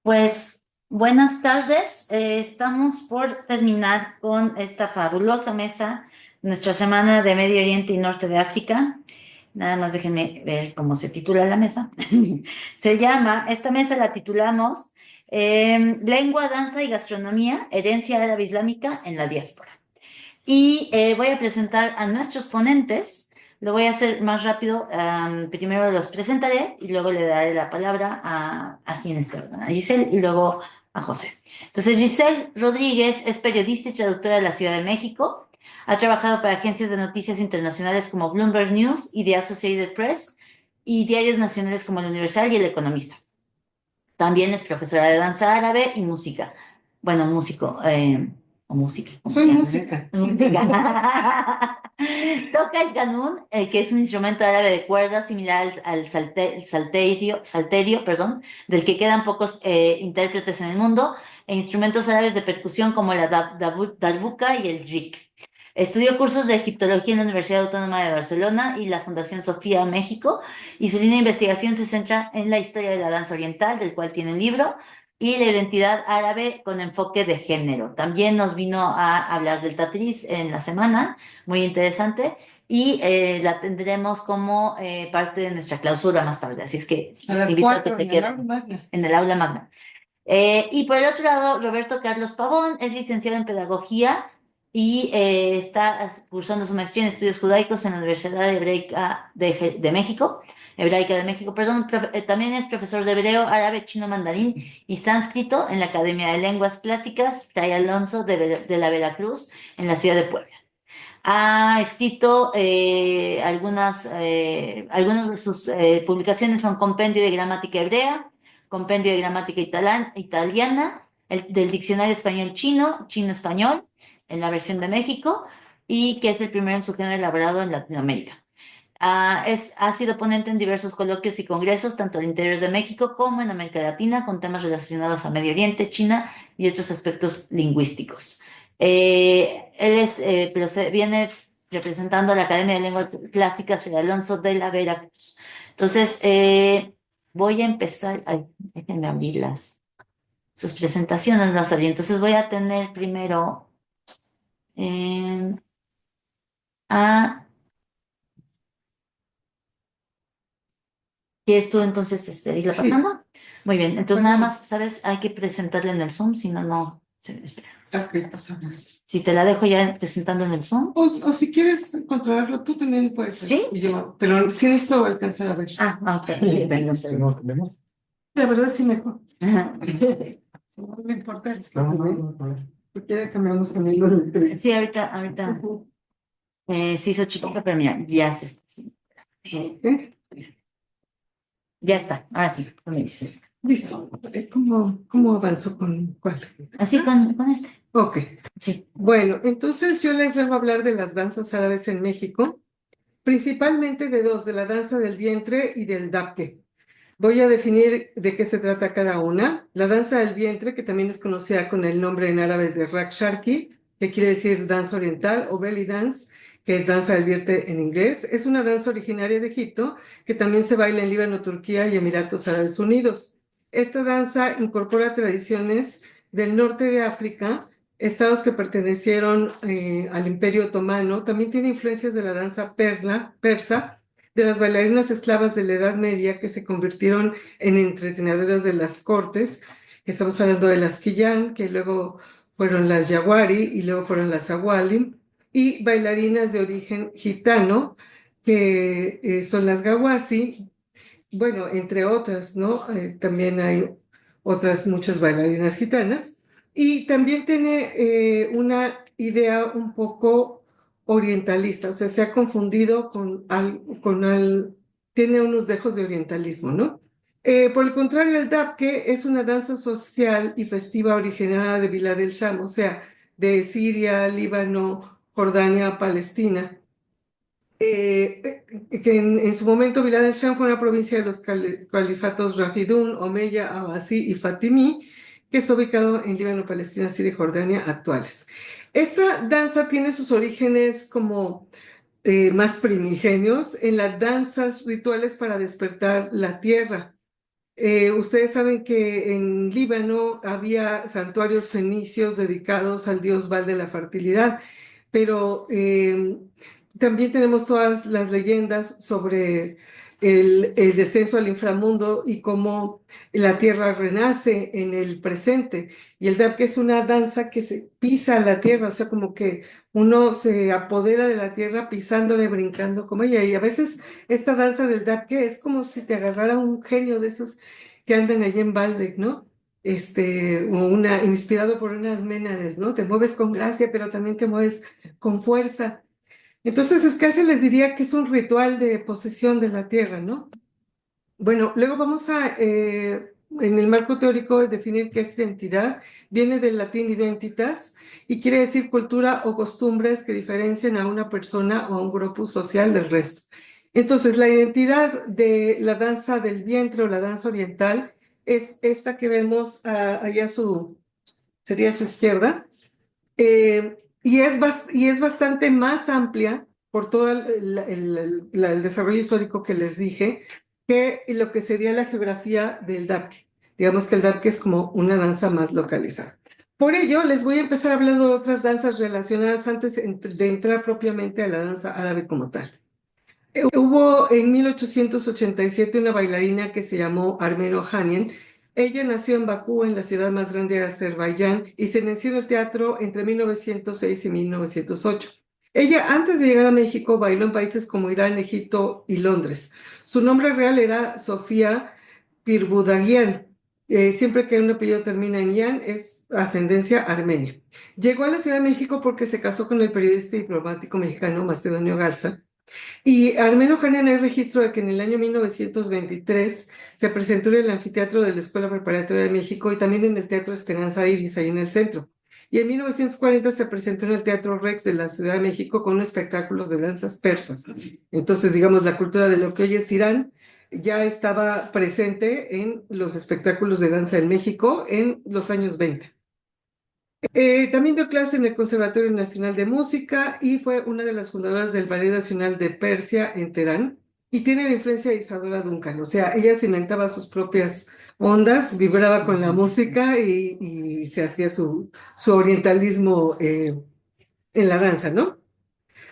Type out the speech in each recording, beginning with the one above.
Pues buenas tardes. Estamos por terminar con esta fabulosa mesa, nuestra semana de Medio Oriente y Norte de África. Nada más déjenme ver cómo se titula la mesa. Esta mesa la titulamos Lengua, Danza y Gastronomía, Herencia Árabe Islámica en la Diáspora. Y voy a presentar a nuestros ponentes. Lo voy a hacer más rápido. Primero los presentaré y luego le daré la palabra así en este orden, a Giselle y luego a José. Entonces, Giselle Rodríguez es periodista y traductora de la Ciudad de México. Ha trabajado para agencias de noticias internacionales como Bloomberg News y The Associated Press y diarios nacionales como El Universal y El Economista. También es profesora de danza árabe y música. Bueno, músico, o música. Soy música. Música. Toca el ganún, que es un instrumento árabe de cuerdas similar al salterio, perdón, del que quedan pocos intérpretes en el mundo, e instrumentos árabes de percusión como la darbuka y el rik. Estudió cursos de egiptología en la Universidad Autónoma de Barcelona y la Fundación Sofía México, y su línea de investigación se centra en la historia de la danza oriental, del cual tiene un libro, y la identidad árabe con enfoque de género. También nos vino a hablar del tatriz en la semana, muy interesante, y la tendremos como parte de nuestra clausura más tarde. Así es que A les las invito a que 4 se en el aula queden magna. en el aula magna. Y por el otro lado, Roberto Carlos Pavón es licenciado en Pedagogía y está cursando su maestría en Estudios Judaicos en la Universidad Hebraica de México, Hebraica de México, perdón. También es profesor de hebreo, árabe, chino, mandarín y sánscrito en la Academia de Lenguas Clásicas Fray Alonso de la Veracruz en la ciudad de Puebla. Ha escrito algunas de sus publicaciones son Compendio de Gramática Hebrea, Compendio de Gramática Italiana, del Diccionario Español-Chino, Chino-Español, en la versión de México, y que es el primero en su género elaborado en Latinoamérica. Ha sido ponente en diversos coloquios y congresos, tanto al interior de México como en América Latina, con temas relacionados a Medio Oriente, China y otros aspectos lingüísticos. Viene representando a la Academia de Lenguas Clásicas Fray Alonso de la Veracruz. Entonces, voy a empezar, ay, déjenme abrir sus presentaciones, las abrí. Entonces voy a tener primero eh, a ¿quieres tú entonces irla Sí, pasando? Muy bien, entonces nada bueno, más, ¿sabes? Hay que presentarle en el Zoom, si no, no. Espera. ok, pasamos. Si te la dejo ya presentando en el Zoom. O si quieres controlarlo, tú también puedes hacer. ¿Sí? Y yo, pero sí necesito alcanzar a ver. Ok. Perdón, perdón. La verdad sí mejor. Ajá. Si no me importa, es que si quiere cambiamos también los de Sí, ahorita se hizo chiquito, pero mira, ya se está haciendo. Ok, Ya está, ahora sí, tú me dices. listo. ¿Cómo avanzo con cuál? Así con este. Ok, Sí. bueno, entonces yo les vengo a hablar de las danzas árabes en México, principalmente de dos, de la danza del vientre y del dabke. Voy a definir de qué se trata cada una. La danza del vientre, que también es conocida con el nombre en árabe de Raksharki, que quiere decir danza oriental, o belly dance, que es danza del vientre en inglés, es una danza originaria de Egipto que también se baila en Líbano, Turquía y Emiratos Árabes Unidos. Esta danza incorpora tradiciones del norte de África, estados que pertenecieron al Imperio Otomano. También tiene influencias de la danza persa, de las bailarinas esclavas de la Edad Media que se convirtieron en entretenedoras de las cortes, que estamos hablando de las Quillán, que luego fueron las Yawari y luego fueron las Awalim, y bailarinas de origen gitano, que son las Gawasi, bueno, entre otras, ¿no? También hay otras muchas bailarinas gitanas. Y también tiene una idea un poco orientalista, o sea, se ha confundido tiene unos dejos de orientalismo, ¿no? Por el contrario, el dabke es una danza social y festiva originada de Bilad el Sham, o sea, de Siria, Líbano, Jordania, Palestina, que en su momento Bilad el-Sham fue una provincia de los califatos Rafidun, Omeya, Abbasí y Fatimí, que está ubicado en Líbano, Palestina, Siria y Jordania actuales. Esta danza tiene sus orígenes como más primigenios en las danzas rituales para despertar la tierra. Ustedes saben que en Líbano había santuarios fenicios dedicados al dios Baal de la fertilidad, pero también tenemos todas las leyendas sobre el descenso al inframundo y cómo la tierra renace en el presente. Y el dab que es una danza que se pisa la tierra, o sea, como que uno se apodera de la tierra pisándola y brincando como ella. Y a veces esta danza del dab que es como si te agarrara un genio de esos que andan allí en Baalbek, ¿no? Inspirado por unas Ménades, ¿no? Te mueves con gracia, pero también te mueves con fuerza. Entonces, es casi les diría que es un ritual de posesión de la tierra, ¿no? Bueno, luego vamos en el marco teórico, definir qué es identidad. Viene del latín identitas y quiere decir cultura o costumbres que diferencian a una persona o a un grupo social del resto. Entonces, la identidad de la danza del vientre o la danza oriental es esta que vemos allá sería a su izquierda, y es bastante más amplia por todo el desarrollo histórico que les dije, que lo que sería la geografía del Dabque. Digamos que el Dabque es como una danza más localizada. Por ello, les voy a empezar hablando de otras danzas relacionadas antes de entrar propiamente a la danza árabe como tal. Hubo en 1887 una bailarina que se llamó Armeno Hanien. Ella nació en Bakú, en la ciudad más grande de Azerbaiyán, y se inició en el teatro entre 1906 y 1908. Ella, antes de llegar a México, bailó en países como Irán, Egipto y Londres. Su nombre real era Sofía Pirbudagian. Siempre que un apellido termina en Yan, es ascendencia armenia. Llegó a la Ciudad de México porque se casó con el periodista y diplomático mexicano Macedonio Garza, y al menos Hanian hay registro de que en el año 1923 se presentó en el anfiteatro de la Escuela Preparatoria de México y también en el Teatro Esperanza Iris, ahí en el centro. Y en 1940 se presentó en el Teatro Rex de la Ciudad de México con un espectáculo de danzas persas. Entonces, digamos, la cultura de lo que hoy es Irán ya estaba presente en los espectáculos de danza en México en los años 20. También dio clase en el Conservatorio Nacional de Música y fue una de las fundadoras del Ballet Nacional de Persia en Teherán, y tiene la influencia de Isadora Duncan. O sea, ella se inventaba sus propias ondas, vibraba con la música y se hacía su orientalismo en la danza, ¿no?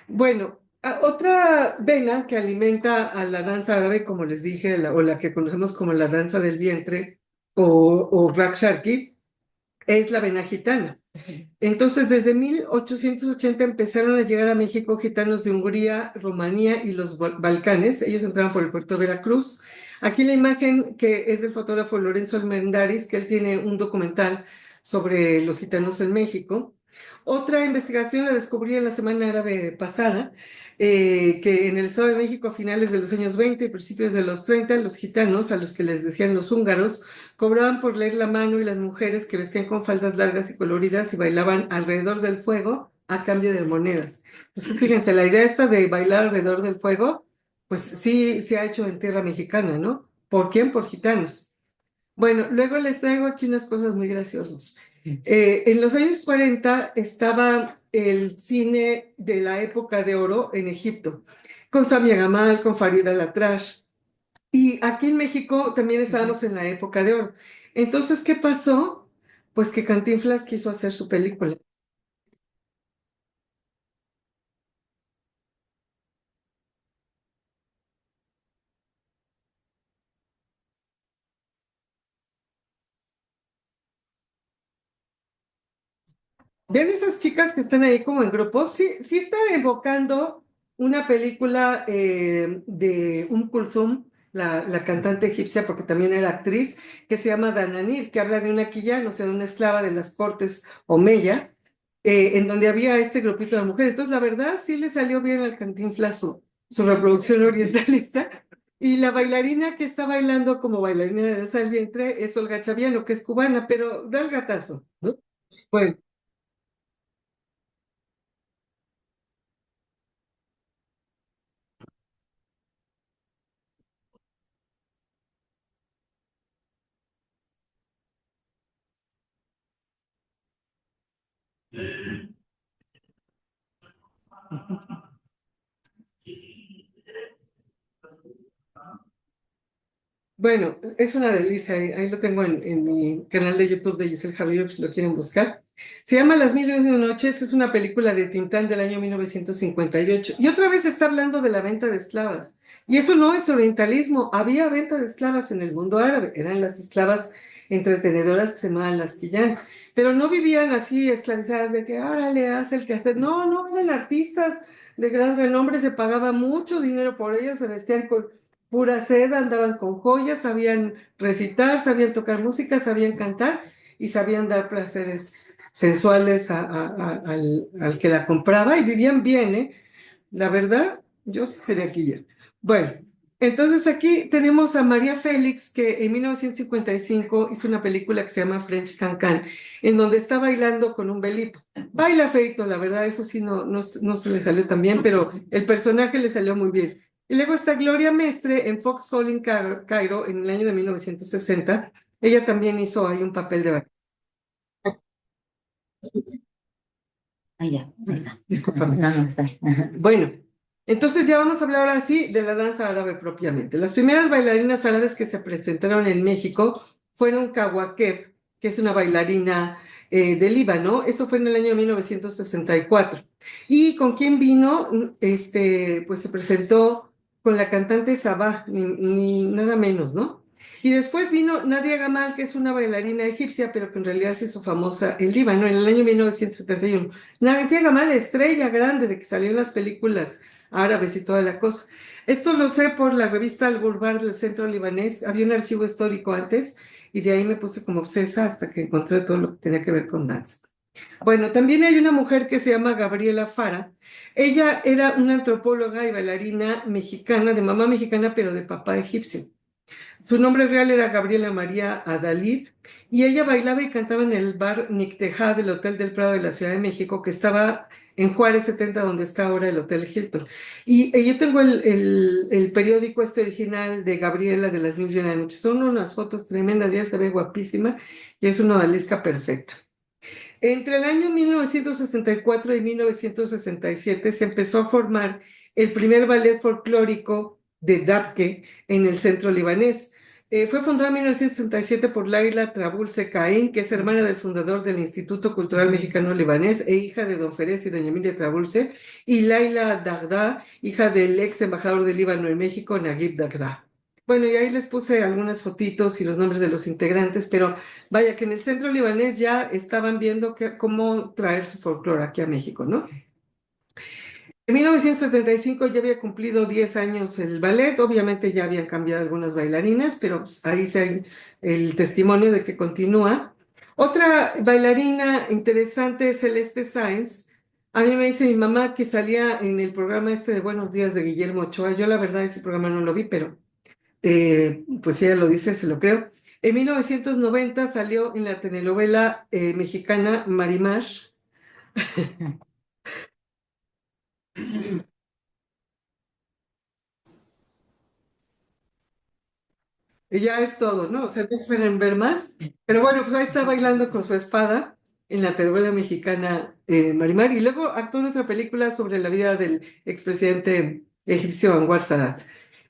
Bueno, otra vena que alimenta a la danza árabe, como les dije, o la que conocemos como la danza del vientre o Raq Sharki, es la vena gitana. Entonces, desde 1880 empezaron a llegar a México gitanos de Hungría, Rumanía y los Balcanes. Ellos entraron por el puerto de Veracruz. Aquí la imagen que es del fotógrafo Lorenzo Almendaris, que él tiene un documental sobre los gitanos en México. Otra investigación la descubrí en la Semana Árabe pasada, que en el Estado de México a finales de los años 20 y principios de los 30, los gitanos, a los que les decían los húngaros, cobraban por leer la mano, y las mujeres que vestían con faldas largas y coloridas y bailaban alrededor del fuego a cambio de monedas. Entonces, fíjense, la idea esta de bailar alrededor del fuego, pues sí se ha hecho en tierra mexicana, ¿no? ¿Por quién? Por gitanos. Bueno, luego les traigo aquí unas cosas muy graciosas. En los años 40 estaba el cine de la época de oro en Egipto, con Samia Gamal, con Farida Al-Atrash. Y aquí en México también estábamos en la época de oro. Entonces, ¿qué pasó? Pues que Cantinflas quiso hacer su película. ¿Ven esas chicas que están ahí como en grupos? Sí, sí está evocando una película de Kulthum, la cantante egipcia, porque también era actriz, que se llama Dananir, que habla de una quilla, o sea, de una esclava de las cortes Omeya, en donde había este grupito de mujeres. Entonces, la verdad, sí le salió bien al Cantinflas su reproducción orientalista. Y la bailarina que está bailando como bailarina de danza del vientre es Olga Chaviano, que es cubana, pero da el gatazo, ¿no? Bueno. Bueno, es una delicia, ahí lo tengo en mi canal de YouTube de Giselle Javillo, si lo quieren buscar. Se llama Las Mil y Una Noches, es una película de Tintán del año 1958. Y otra vez está hablando de la venta de esclavas. Y eso no es orientalismo, había venta de esclavas en el mundo árabe, eran las esclavas entretenedoras que se llamaban las quillán, pero no vivían así esclavizadas de que ahora le hace el quehacer. No, no, eran artistas de gran renombre, se pagaba mucho dinero por ellas, se vestían con pura seda, andaban con joyas, sabían recitar, sabían tocar música, sabían cantar y sabían dar placeres sensuales al que la compraba y vivían bien, ¿eh? La verdad, yo sí sería quilla. Bueno, entonces aquí tenemos a María Félix, que en 1955 hizo una película que se llama French Cancan, en donde está bailando con un velito. Baila feito, la verdad, eso sí no se le salió tan bien, pero el personaje le salió muy bien. Y luego está Gloria Mestre en Foxhole in Cairo en el año de 1960. Ella también hizo ahí un papel de baile. Ah, ya, ahí está. Discúlpame. No, no, está bien. Bueno, entonces ya vamos a hablar ahora sí de la danza árabe propiamente. Las primeras bailarinas árabes que se presentaron en México fueron Kawakeb, que es una bailarina de Líbano. Eso fue en el año 1964. ¿Y con quién vino? Pues se presentó con la cantante Sabah, ni nada menos, ¿no? Y después vino Nadia Gamal, que es una bailarina egipcia, pero que en realidad se hizo famosa en Líbano en el año 1971. Nadia Gamal, estrella grande de que salió en las películas árabes y toda la cosa. Esto lo sé por la revista Al Ghurbar del Centro Libanés. Había un archivo histórico antes y de ahí me puse como obsesa hasta que encontré todo lo que tenía que ver con danza. Bueno, también hay una mujer que se llama Gabriela Fara. Ella era una antropóloga y bailarina mexicana, de mamá mexicana, pero de papá egipcio. Su nombre real era Gabriela María Adalid y ella bailaba y cantaba en el bar Nicteja del Hotel del Prado de la Ciudad de México, que estaba en Juárez 70, donde está ahora el Hotel Hilton. Y yo tengo el periódico este original de Gabriela de las Mil y Una Noches. Son unas fotos tremendas, ya se ve guapísima y es una odalisca perfecta. Entre el año 1964 y 1967 se empezó a formar el primer ballet folclórico de Dabke en el centro libanés. Fue fundado en 1967 por Laila Trabulce Caín, que es hermana del fundador del Instituto Cultural Mexicano Libanés e hija de don Ferez y doña Emilia Trabulce, y Laila Dagda, hija del ex embajador de Líbano en México, Naguib Dagda. Bueno, y ahí les puse algunas fotitos y los nombres de los integrantes, pero vaya que en el centro libanés ya estaban viendo cómo traer su folclore aquí a México, ¿no? En 1975 ya había cumplido 10 años el ballet, obviamente ya habían cambiado algunas bailarinas, pero pues, ahí se hay el testimonio de que continúa. Otra bailarina interesante es Celeste Sáenz. A mí me dice mi mamá que salía en el programa este de Buenos Días de Guillermo Ochoa. Yo la verdad ese programa no lo vi, pero pues si ella lo dice, se lo creo. En 1990 salió en la telenovela mexicana Marimar. Y ya es todo, ¿no? O sea, no esperen ver más. Pero bueno, pues ahí está bailando con su espada en la telenovela mexicana Marimar. Y luego actuó en otra película sobre la vida del expresidente egipcio Anwar Sadat.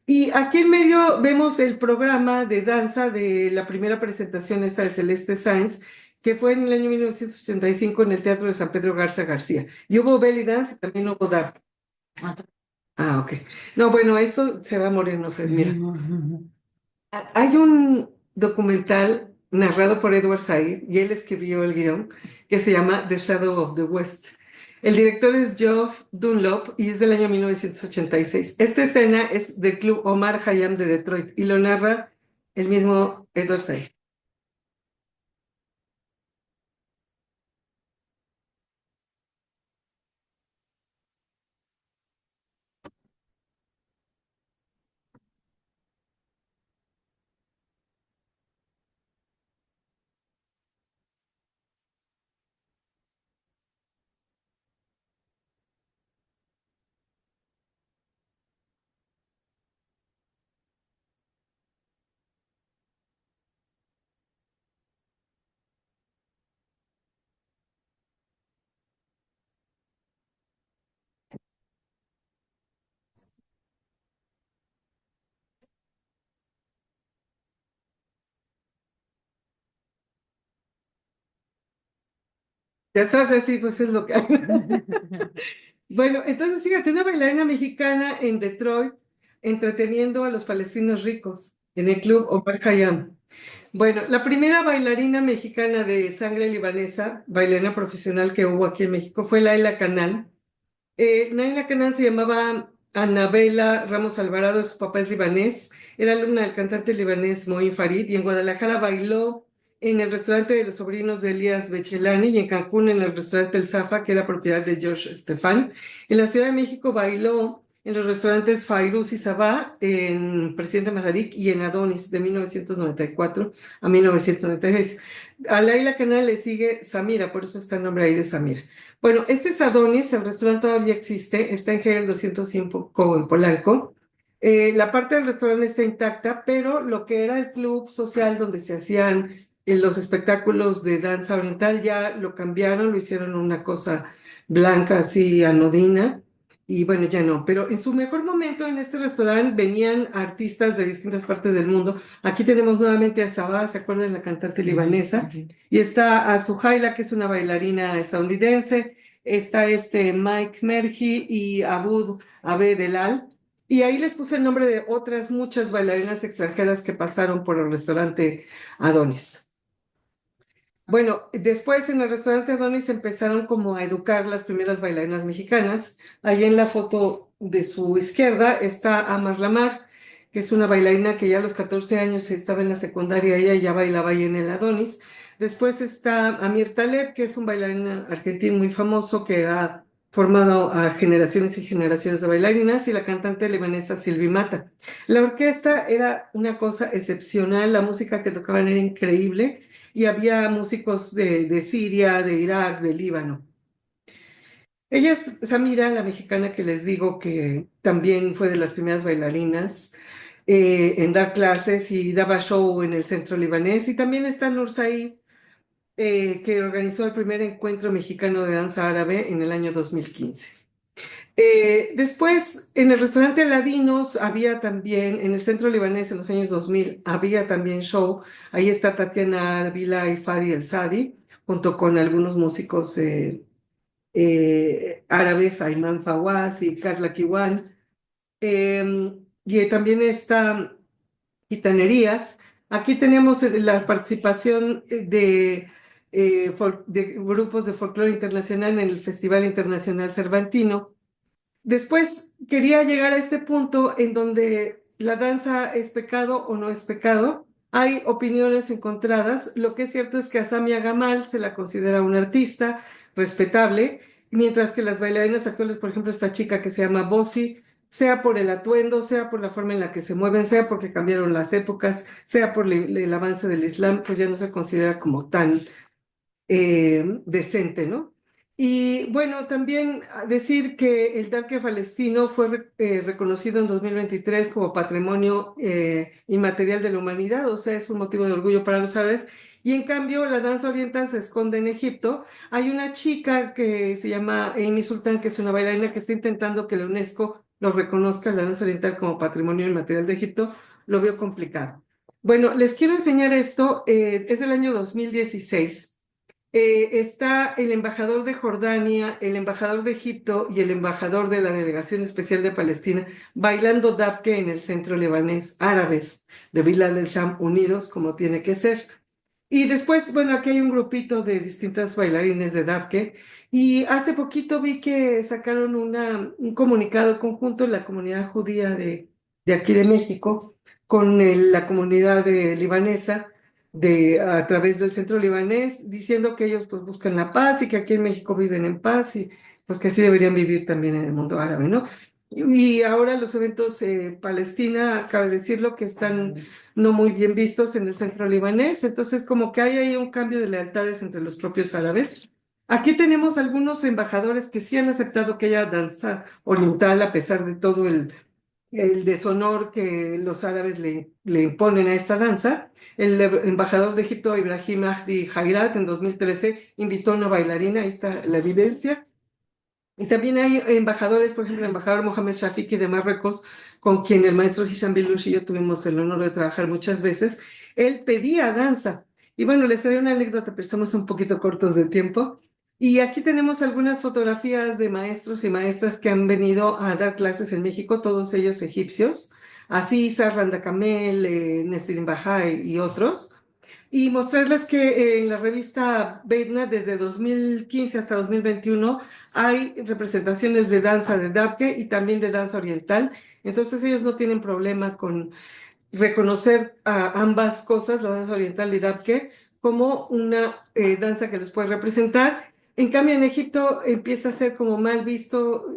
Y aquí en medio vemos el programa de danza de la primera presentación esta de Celeste Sáenz, que fue en el año 1985 en el Teatro de San Pedro Garza García. Y hubo belly dance y también hubo dap. Ah, ok. No, bueno, esto se va a morir, no, Fred, mira. Hay un documental narrado por Edward Said y él escribió el guión que se llama The Shadow of the West. El director es Geoff Dunlop y es del año 1986. Esta escena es del club Omar Khayyam de Detroit y lo narra el mismo Edward Said. Ya estás así, pues es lo que hay. Bueno, entonces fíjate, una bailarina mexicana en Detroit entreteniendo a los palestinos ricos en el club Omar Khayyam. Bueno, la primera bailarina mexicana de sangre libanesa, bailarina profesional que hubo aquí en México, fue Laila Canal. Naila Canal se llamaba Anabela Ramos Alvarado, su papá es libanés, era alumna del cantante libanés Moin Farid y en Guadalajara bailó en el restaurante de los sobrinos de Elías Bechelani y en Cancún en el restaurante El Zafa, que era propiedad de Josh Estefan. En la Ciudad de México bailó en los restaurantes Fairuz y Sabá, en Presidente Mazarik y en Adonis de 1994 a 1996. A Laila Canal le sigue Samira, por eso está el nombre ahí de Samira. Bueno, este es Adonis, el restaurante todavía existe, está en GL 205 en Polanco. La parte del restaurante está intacta, pero lo que era el club social donde se hacían los espectáculos de danza oriental ya lo cambiaron, lo hicieron una cosa blanca así anodina y bueno, ya no. Pero en su mejor momento en este restaurante venían artistas de distintas partes del mundo. Aquí tenemos nuevamente a Sabah, ¿se acuerdan? La cantante libanesa. Y está a Suhaila, que es una bailarina estadounidense. Está este Mike Merhi y Abud Abed Elal. Y ahí les puse el nombre de otras muchas bailarinas extranjeras que pasaron por el restaurante Adonis. Bueno, después en el restaurante Adonis empezaron como a educar las primeras bailarinas mexicanas. Ahí en la foto de su izquierda está Amar Lamar, que es una bailarina que ya a los 14 años estaba en la secundaria, ella ya bailaba ahí en el Adonis. Después está Amir Taleb, que es un bailarín argentino muy famoso que ha formado a generaciones y generaciones de bailarinas, y la cantante libanesa Silvi Mata. La orquesta era una cosa excepcional, la música que tocaban era increíble y había músicos de Siria, de Irak, de Líbano. Ella es Samira, la mexicana que les digo que también fue de las primeras bailarinas en dar clases y daba show en el centro libanés. Y también está Nursaí, que organizó el primer encuentro mexicano de danza árabe en el año 2015. Después, en el restaurante Ladinos había también, en el centro libanés en los años 2000, había también show. Ahí está Tatiana Ávila y Fadi El Sadi, junto con algunos músicos árabes, Ayman Fawaz y Carla Kiwan. Y también está Gitanerías. Aquí tenemos la participación de grupos de folclore internacional en el Festival Internacional Cervantino. Después quería llegar a este punto en donde la danza es pecado o no es pecado. Hay opiniones encontradas. Lo que es cierto es que a Samia Gamal se la considera una artista respetable, mientras que las bailarinas actuales, por ejemplo, esta chica que se llama Bossi, sea por el atuendo, sea por la forma en la que se mueven, sea porque cambiaron las épocas, sea por el avance del Islam, pues ya no se considera como tan decente, ¿no? Y bueno, también decir que el Darque Palestino fue reconocido en 2023 como Patrimonio Inmaterial de la Humanidad, o sea, es un motivo de orgullo para los árabes. Y en cambio, la danza oriental se esconde en Egipto. Hay una chica que se llama Amy Sultan, que es una bailarina que está intentando que la UNESCO lo reconozca, la danza oriental, como Patrimonio Inmaterial de Egipto. Lo veo complicado. Bueno, les quiero enseñar esto. Es del año 2016. Está el embajador de Jordania, el embajador de Egipto y el embajador de la Delegación Especial de Palestina bailando dabke en el centro libanés, árabes de Bilal el Sham unidos como tiene que ser. Y después, bueno, aquí hay un grupito de distintas bailarines de dabke y hace poquito vi que sacaron un comunicado conjunto en la comunidad judía de aquí de México con la comunidad libanesa a través del centro libanés, diciendo que ellos pues buscan la paz y que aquí en México viven en paz y pues que así deberían vivir también en el mundo árabe, ¿no? Y ahora los eventos Palestina, cabe decirlo, que están no muy bien vistos en el centro libanés, entonces como que hay ahí un cambio de lealtades entre los propios árabes. Aquí tenemos algunos embajadores que sí han aceptado que haya danza oriental a pesar de todo el deshonor que los árabes le imponen a esta danza. El embajador de Egipto, Ibrahim Mahdi Jairat, en 2013 invitó a una bailarina, ahí está la evidencia. Y también hay embajadores, por ejemplo, el embajador Mohamed Shafiki de Marruecos, con quien el maestro Hisham Bilush y yo tuvimos el honor de trabajar muchas veces. Él pedía danza. Y bueno, les traeré una anécdota, pero estamos un poquito cortos de tiempo. Y aquí tenemos algunas fotografías de maestros y maestras que han venido a dar clases en México, todos ellos egipcios, Aziza, Randa Kamel, Nesrin Bahai y otros. Y mostrarles que en la revista Vedna desde 2015 hasta 2021 hay representaciones de danza de Dabke y también de danza oriental. Entonces ellos no tienen problema con reconocer a ambas cosas, la danza oriental y Dabke, como una danza que les puede representar. En cambio, en Egipto empieza a ser como mal visto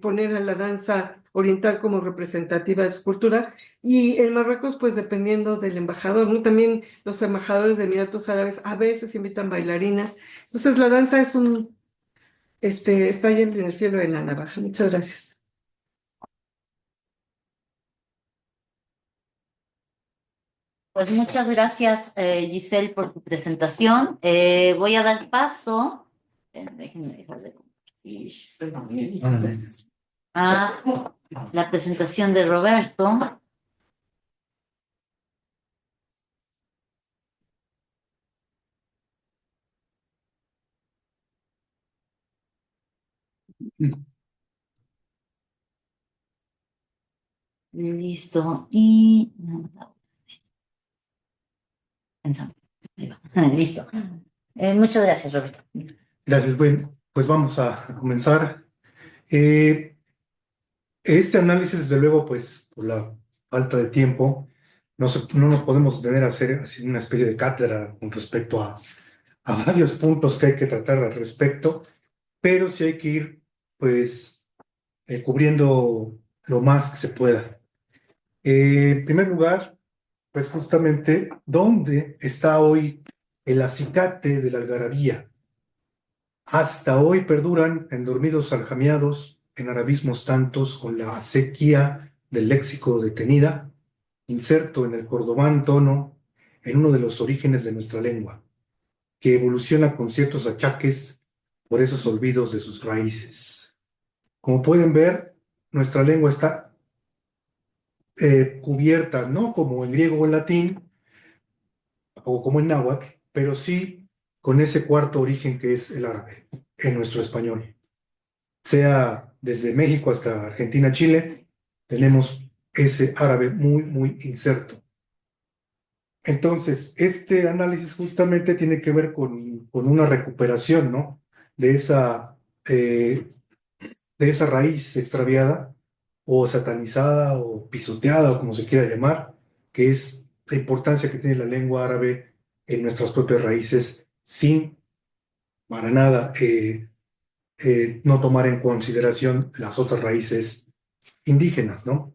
poner a la danza oriental como representativa de su cultura, y en Marruecos, pues dependiendo del embajador, ¿no? También los embajadores de Emiratos Árabes a veces invitan bailarinas. Entonces, la danza es está ahí en el cielo de la navaja. Muchas gracias. Pues muchas gracias, Giselle, por tu presentación. Voy a dar paso. Déjenme dejar de compartir. A la presentación de Roberto. Listo. Y pensamos. Ahí va. Listo. Muchas gracias, Roberto. Gracias. Bueno, pues vamos a comenzar. Eh, este análisis, desde luego, pues por la falta de tiempo, no nos podemos detener a hacer así una especie de cátedra con respecto a varios puntos que hay que tratar al respecto, pero sí hay que ir, pues, cubriendo lo más que se pueda. En primer lugar, pues justamente, ¿dónde está hoy el acicate de la algarabía? Hasta hoy perduran en dormidos aljamiados, en arabismos tantos, con la acequia del léxico detenida, inserto en el cordobán tono, en uno de los orígenes de nuestra lengua, que evoluciona con ciertos achaques por esos olvidos de sus raíces. Como pueden ver, nuestra lengua está cubierta, no como en griego o en latín, o como en náhuatl, pero sí con ese cuarto origen que es el árabe, en nuestro español. Sea desde México hasta Argentina, Chile, tenemos ese árabe muy, muy inserto. Entonces, este análisis justamente tiene que ver con una recuperación, ¿no? De eh, de esa raíz extraviada o satanizada o pisoteada o como se quiera llamar, que es la importancia que tiene la lengua árabe en nuestras propias raíces sin para nada no tomar en consideración las otras raíces indígenas, ¿no?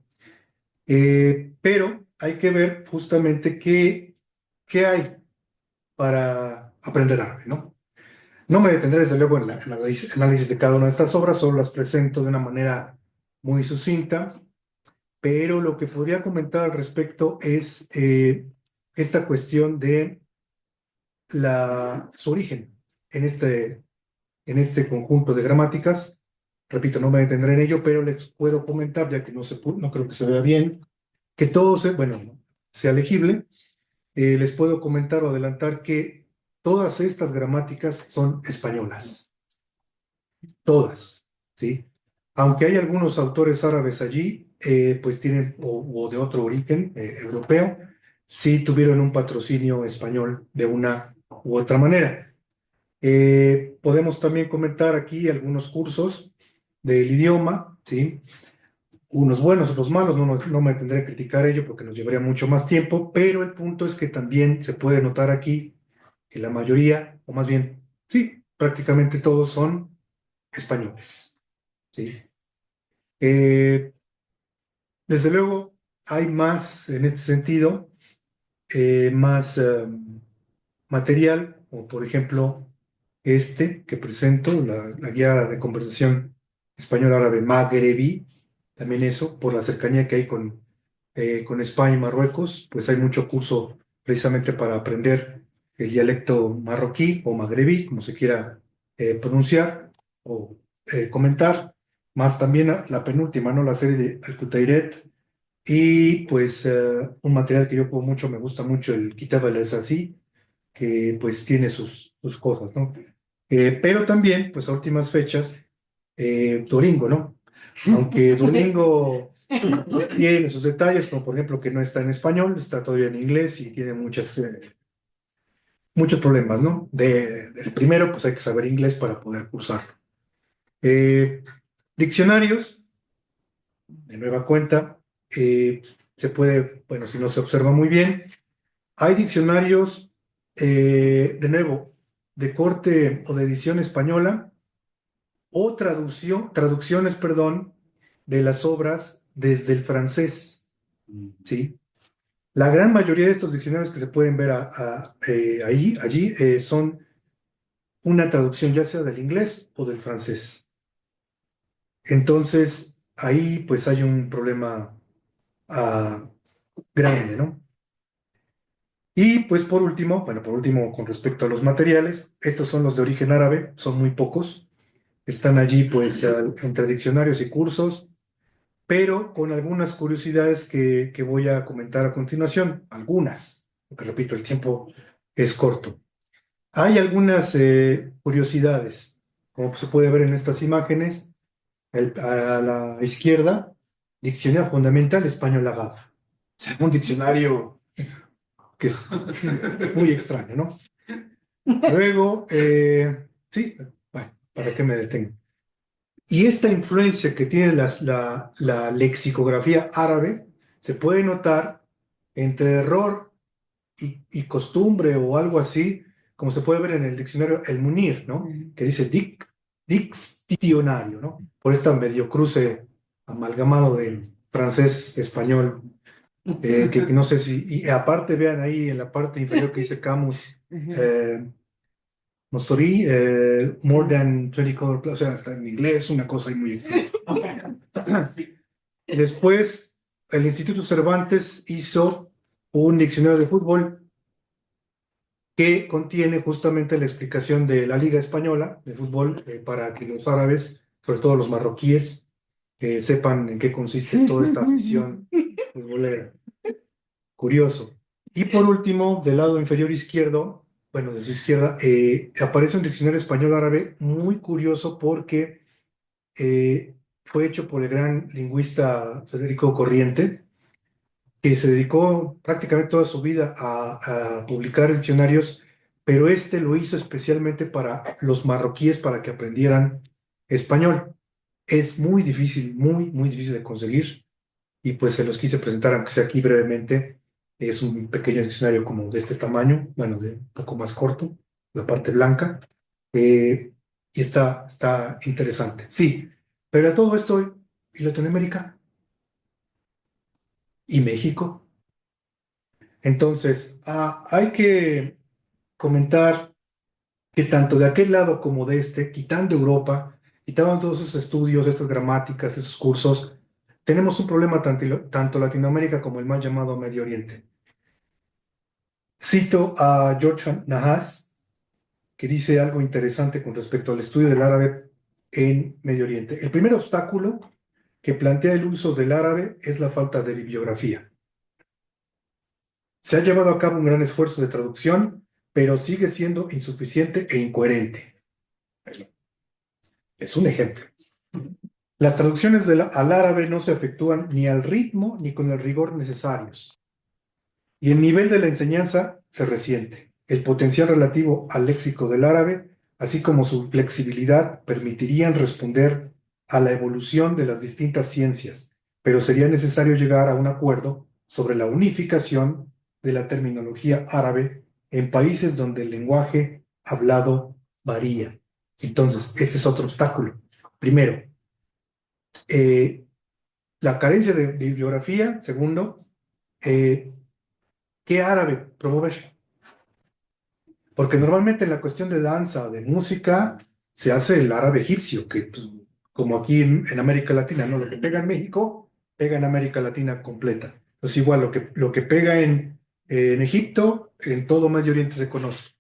Pero hay que ver justamente qué hay para aprender árabe, ¿no? No me detendré desde luego en el análisis de cada una de estas obras, solo las presento de una manera muy sucinta, pero lo que podría comentar al respecto es esta cuestión de su origen en este conjunto de gramáticas. Repito, no me detendré en ello, pero les puedo comentar, ya que no creo que se vea bien, que todo bueno, sea legible. Les puedo comentar o adelantar que todas estas gramáticas son españolas, todas, ¿sí? Aunque hay algunos autores árabes allí, pues tienen, o de otro origen europeo, sí tuvieron un patrocinio español de una u otra manera. Podemos también comentar aquí algunos cursos del idioma, ¿sí? Unos buenos, otros malos, no me tendré que criticar ello porque nos llevaría mucho más tiempo, pero el punto es que también se puede notar aquí que la mayoría, o más bien, sí, prácticamente todos son españoles, ¿sí? Eh, Desde luego, hay más en este sentido, más material, como por ejemplo este que presento, la guía de conversación español-árabe magrebí, también eso, por la cercanía que hay con España y Marruecos, pues hay mucho curso precisamente para aprender el dialecto marroquí o magrebí, como se quiera pronunciar o comentar, más también la penúltima, ¿no? La serie de Al-Qutairet, y pues un material que yo puedo mucho, me gusta mucho el Kitab al-Asasi, que pues tiene sus cosas, ¿no? Pero también, pues a últimas fechas, Duolingo, ¿no? Aunque Duolingo tiene sus detalles, como por ejemplo que no está en español, está todavía en inglés y tiene muchos problemas, ¿no? El primero, pues hay que saber inglés para poder cursarlo. Eh, Diccionarios, de nueva cuenta, se puede, bueno, si no se observa muy bien, hay diccionarios, de nuevo, de corte o de edición española o traducciones, perdón, de las obras desde el francés, ¿sí? La gran mayoría de estos diccionarios que se pueden ver allí son una traducción ya sea del inglés o del francés. Entonces, ahí pues hay un problema ah, grande, ¿no? Y pues por último, bueno, por último con respecto a los materiales, estos son los de origen árabe, son muy pocos, están allí pues entre diccionarios y cursos, pero con algunas curiosidades que voy a comentar a continuación, algunas, porque repito, el tiempo es corto. Hay algunas curiosidades, como se puede ver en estas imágenes, a la izquierda, Diccionario Fundamental Español Agave. O sea, un diccionario que es muy extraño, ¿no? Luego, sí, bueno, ¿para qué me detengo? Y esta influencia que tiene la lexicografía árabe se puede notar entre error y costumbre o algo así, como se puede ver en el diccionario El Munir, ¿no? Que dice diccionario, ¿no? Por esta medio cruce amalgamado del francés, español, que no sé si, y aparte vean ahí en la parte inferior que dice Camus, Mosori, more than 20 color, o sea, está en inglés, una cosa ahí muy extraña. Después, el Instituto Cervantes hizo un diccionario de fútbol que contiene justamente la explicación de la Liga Española de fútbol para que los árabes, sobre todo los marroquíes, sepan en qué consiste toda esta afición futbolera. Curioso. Y por último, del lado inferior izquierdo, bueno, de su izquierda, aparece un diccionario español-árabe muy curioso porque fue hecho por el gran lingüista Federico Corriente, que se dedicó prácticamente toda su vida a publicar diccionarios, pero este lo hizo especialmente para los marroquíes para que aprendieran español. Es muy difícil, muy difícil de conseguir y pues se los quise presentar, aunque sea aquí brevemente. Es un pequeño diccionario como de este tamaño, bueno, de un poco más corto, la parte blanca, y está interesante. Sí, pero a todo esto, ¿y Latinoamérica? ¿Y México? Entonces, hay que comentar que tanto de aquel lado como de este, quitando Europa, quitando todos esos estudios, estas gramáticas, esos cursos, tenemos un problema tanto Latinoamérica como el mal llamado Medio Oriente. Cito a George Nahas, que dice algo interesante con respecto al estudio del árabe en Medio Oriente. El primer obstáculo que plantea el uso del árabe es la falta de bibliografía. Se ha llevado a cabo un gran esfuerzo de traducción, pero sigue siendo insuficiente e incoherente. Es un ejemplo. Las traducciones al árabe no se efectúan ni al ritmo ni con el rigor necesarios. Y el nivel de la enseñanza se resiente. El potencial relativo al léxico del árabe, así como su flexibilidad, permitirían responder a la evolución de las distintas ciencias, pero sería necesario llegar a un acuerdo sobre la unificación de la terminología árabe en países donde el lenguaje hablado varía. Entonces, este es otro obstáculo. Primero, eh, la carencia de bibliografía. Segundo, eh, ¿qué árabe promover? Porque normalmente en la cuestión de danza, de música, se hace el árabe egipcio, que pues, como aquí en América Latina, ¿no? Lo que pega en México, pega en América Latina completa. Entonces igual lo que pega en Egipto, en todo Medio Oriente se conoce.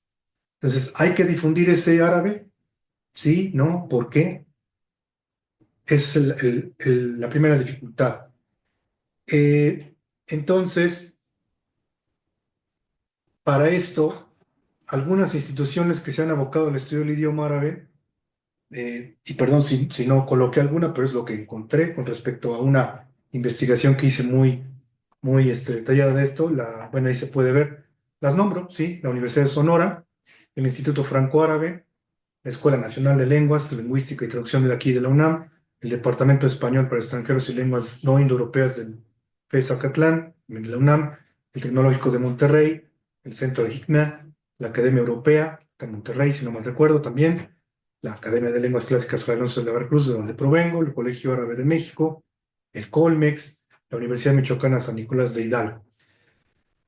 Entonces, ¿hay que difundir ese árabe? Sí, ¿no? ¿Por qué? Esa es la primera dificultad. Entonces, para esto algunas instituciones que se han abocado al estudio del idioma árabe, y perdón si no coloqué alguna, pero es lo que encontré con respecto a una investigación que hice muy detallada de esto. Bueno, ahí se puede ver, las nombro, sí, la Universidad de Sonora, el Instituto Franco-Árabe, la Escuela Nacional de Lenguas, Lingüística y Traducción de aquí de la UNAM, el Departamento de Español para Extranjeros y Lenguas No Indoeuropeas del FES Zacatlán, de la UNAM, el Tecnológico de Monterrey, el Centro de HICNA, la Academia Europea de Monterrey, si no mal recuerdo también, la Academia de Lenguas Clásicas Fray Alonso de la Veracruz, de donde provengo, el Colegio Árabe de México, el Colmex, la Universidad Michoacana San Nicolás de Hidalgo.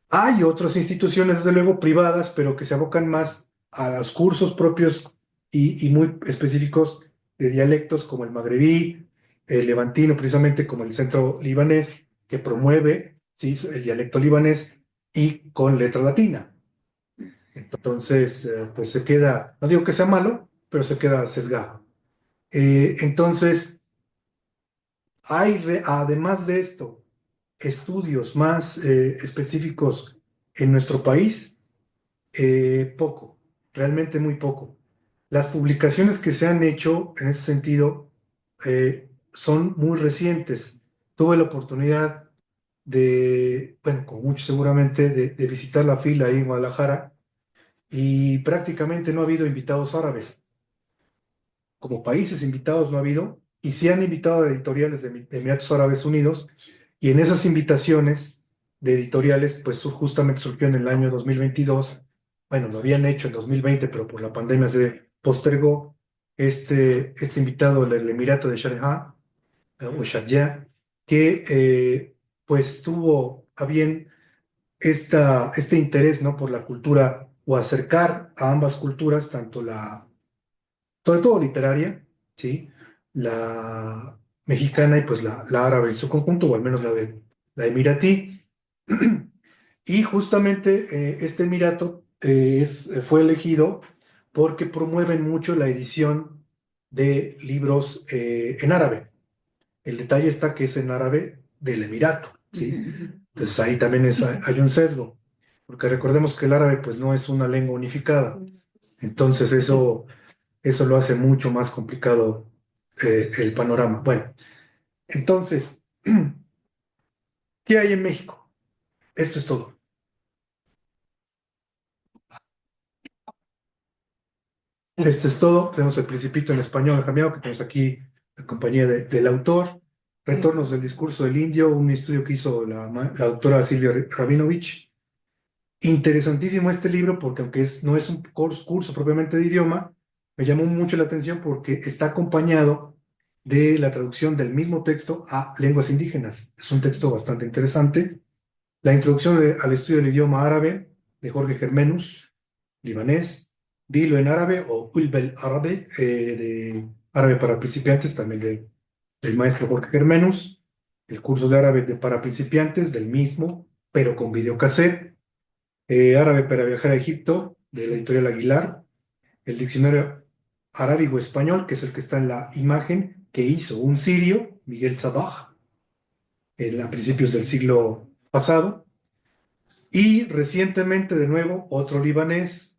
Hay otras instituciones, desde luego, privadas, pero que se abocan más a los cursos propios y muy específicos de dialectos como el magrebí, el levantino, precisamente como el Centro Libanés, que promueve, ¿sí?, el dialecto libanés y con letra latina. Entonces, pues se queda, no digo que sea malo, pero se queda sesgado. Entonces, además de esto, estudios más específicos en nuestro país. Poco, realmente muy poco. Las publicaciones que se han hecho en ese sentido son muy recientes. Tuve la oportunidad bueno, como muchos seguramente, de visitar la fila ahí en Guadalajara y prácticamente no ha habido invitados árabes. Como países invitados no ha habido, y sí han invitado a editoriales de Emiratos Árabes Unidos, y en esas invitaciones de editoriales, pues justamente surgió en el año 2022. Bueno, lo habían hecho en 2020, pero por la pandemia se postergó este invitado del Emirato de Sharjah, o Sharjah, que pues tuvo a bien este interés, ¿no?, por la cultura, o acercar a ambas culturas, tanto sobre todo literaria, ¿sí?, la mexicana y pues la árabe en su conjunto, o al menos la emiratí. Y justamente este emirato fue elegido porque promueven mucho la edición de libros en árabe. El detalle está que es en árabe del emirato, ¿sí? Entonces ahí también hay un sesgo, porque recordemos que el árabe pues no es una lengua unificada. Entonces eso lo hace mucho más complicado el panorama. Bueno, entonces, ¿qué hay en México? Esto es todo. Esto es todo. Tenemos El Principito en español cambiado, que tenemos aquí la compañía del autor. Retornos del discurso del indio, un estudio que hizo la doctora Silvia Rabinovich. Interesantísimo este libro porque aunque no es un curso propiamente de idioma, me llamó mucho la atención porque está acompañado de la traducción del mismo texto a lenguas indígenas. Es un texto bastante interesante. La introducción al estudio del idioma árabe de Jorge Germenus, libanés. Dilo en árabe o Ulbel árabe, de árabe para principiantes, también del maestro Jorge Germenus. El curso de árabe para principiantes del mismo, pero con videocassette. Árabe para viajar a Egipto, de la editorial Aguilar. El diccionario arábigo-español, que es el que está en la imagen, que hizo un sirio, Miguel Sabah, a principios del siglo pasado. Y recientemente, de nuevo, otro libanés,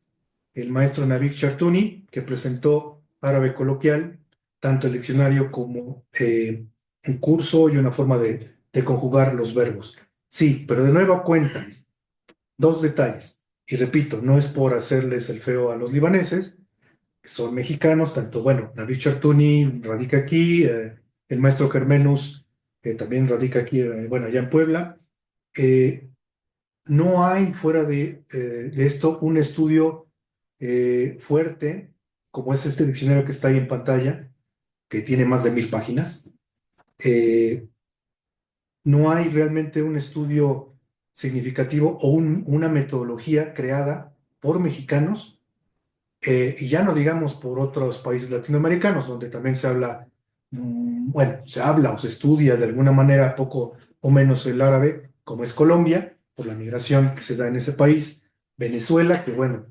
el maestro Nabil Chartouni, que presentó árabe coloquial, tanto el diccionario como un curso y una forma de conjugar los verbos. Sí, pero de nueva cuenta, dos detalles. Y repito, no es por hacerles el feo a los libaneses, que son mexicanos, tanto, bueno, Nabil Chartouni radica aquí, el maestro Germenus también radica aquí, bueno, allá en Puebla. No hay fuera de esto un estudio fuerte, como es este diccionario que está ahí en pantalla, que tiene más de 1000 páginas. No hay realmente un estudio significativo o una metodología creada por mexicanos, y ya no digamos por otros países latinoamericanos, donde también se habla, bueno, se habla o se estudia de alguna manera poco o menos el árabe, como es Colombia, por la migración que se da en ese país, Venezuela, que bueno,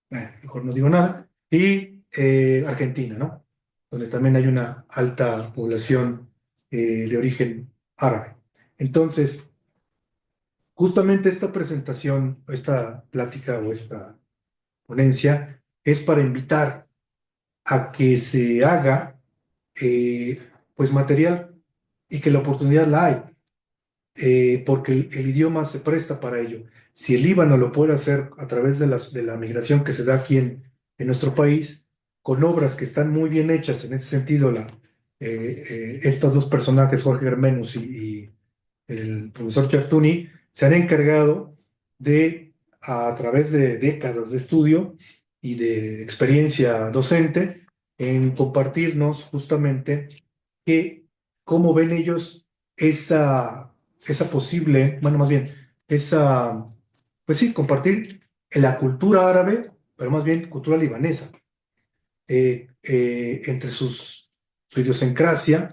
mejor no digo nada, y Argentina, ¿no? Donde también hay una alta población de origen árabe. Entonces, justamente esta presentación, esta plática o esta ponencia es para invitar a que se haga pues material y que la oportunidad la hay, porque el idioma se presta para ello. Si el Líbano lo puede hacer a través de la migración que se da aquí en nuestro país, con obras que están muy bien hechas en ese sentido, estos dos personajes, Jorge Hermenus y el profesor Chertuni, se han encargado de, a través de décadas de estudio y de experiencia docente, en compartirnos justamente que cómo ven ellos esa posible, bueno, más bien, esa, pues sí, compartir la cultura árabe, pero más bien cultura libanesa, entre su idiosincrasia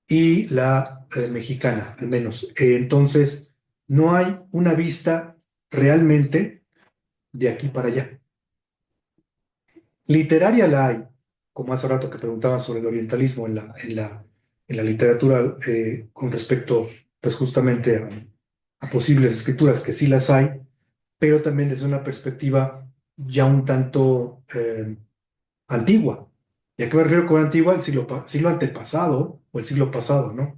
y la mexicana, al menos. Entonces, no hay una vista realmente de aquí para allá. Literaria la hay, como hace rato que preguntaban sobre el orientalismo en la literatura con respecto, pues justamente a posibles escrituras, que sí las hay, pero también desde una perspectiva ya un tanto antigua. ¿Y a qué me refiero con antigua? El siglo antepasado o el siglo pasado, ¿no?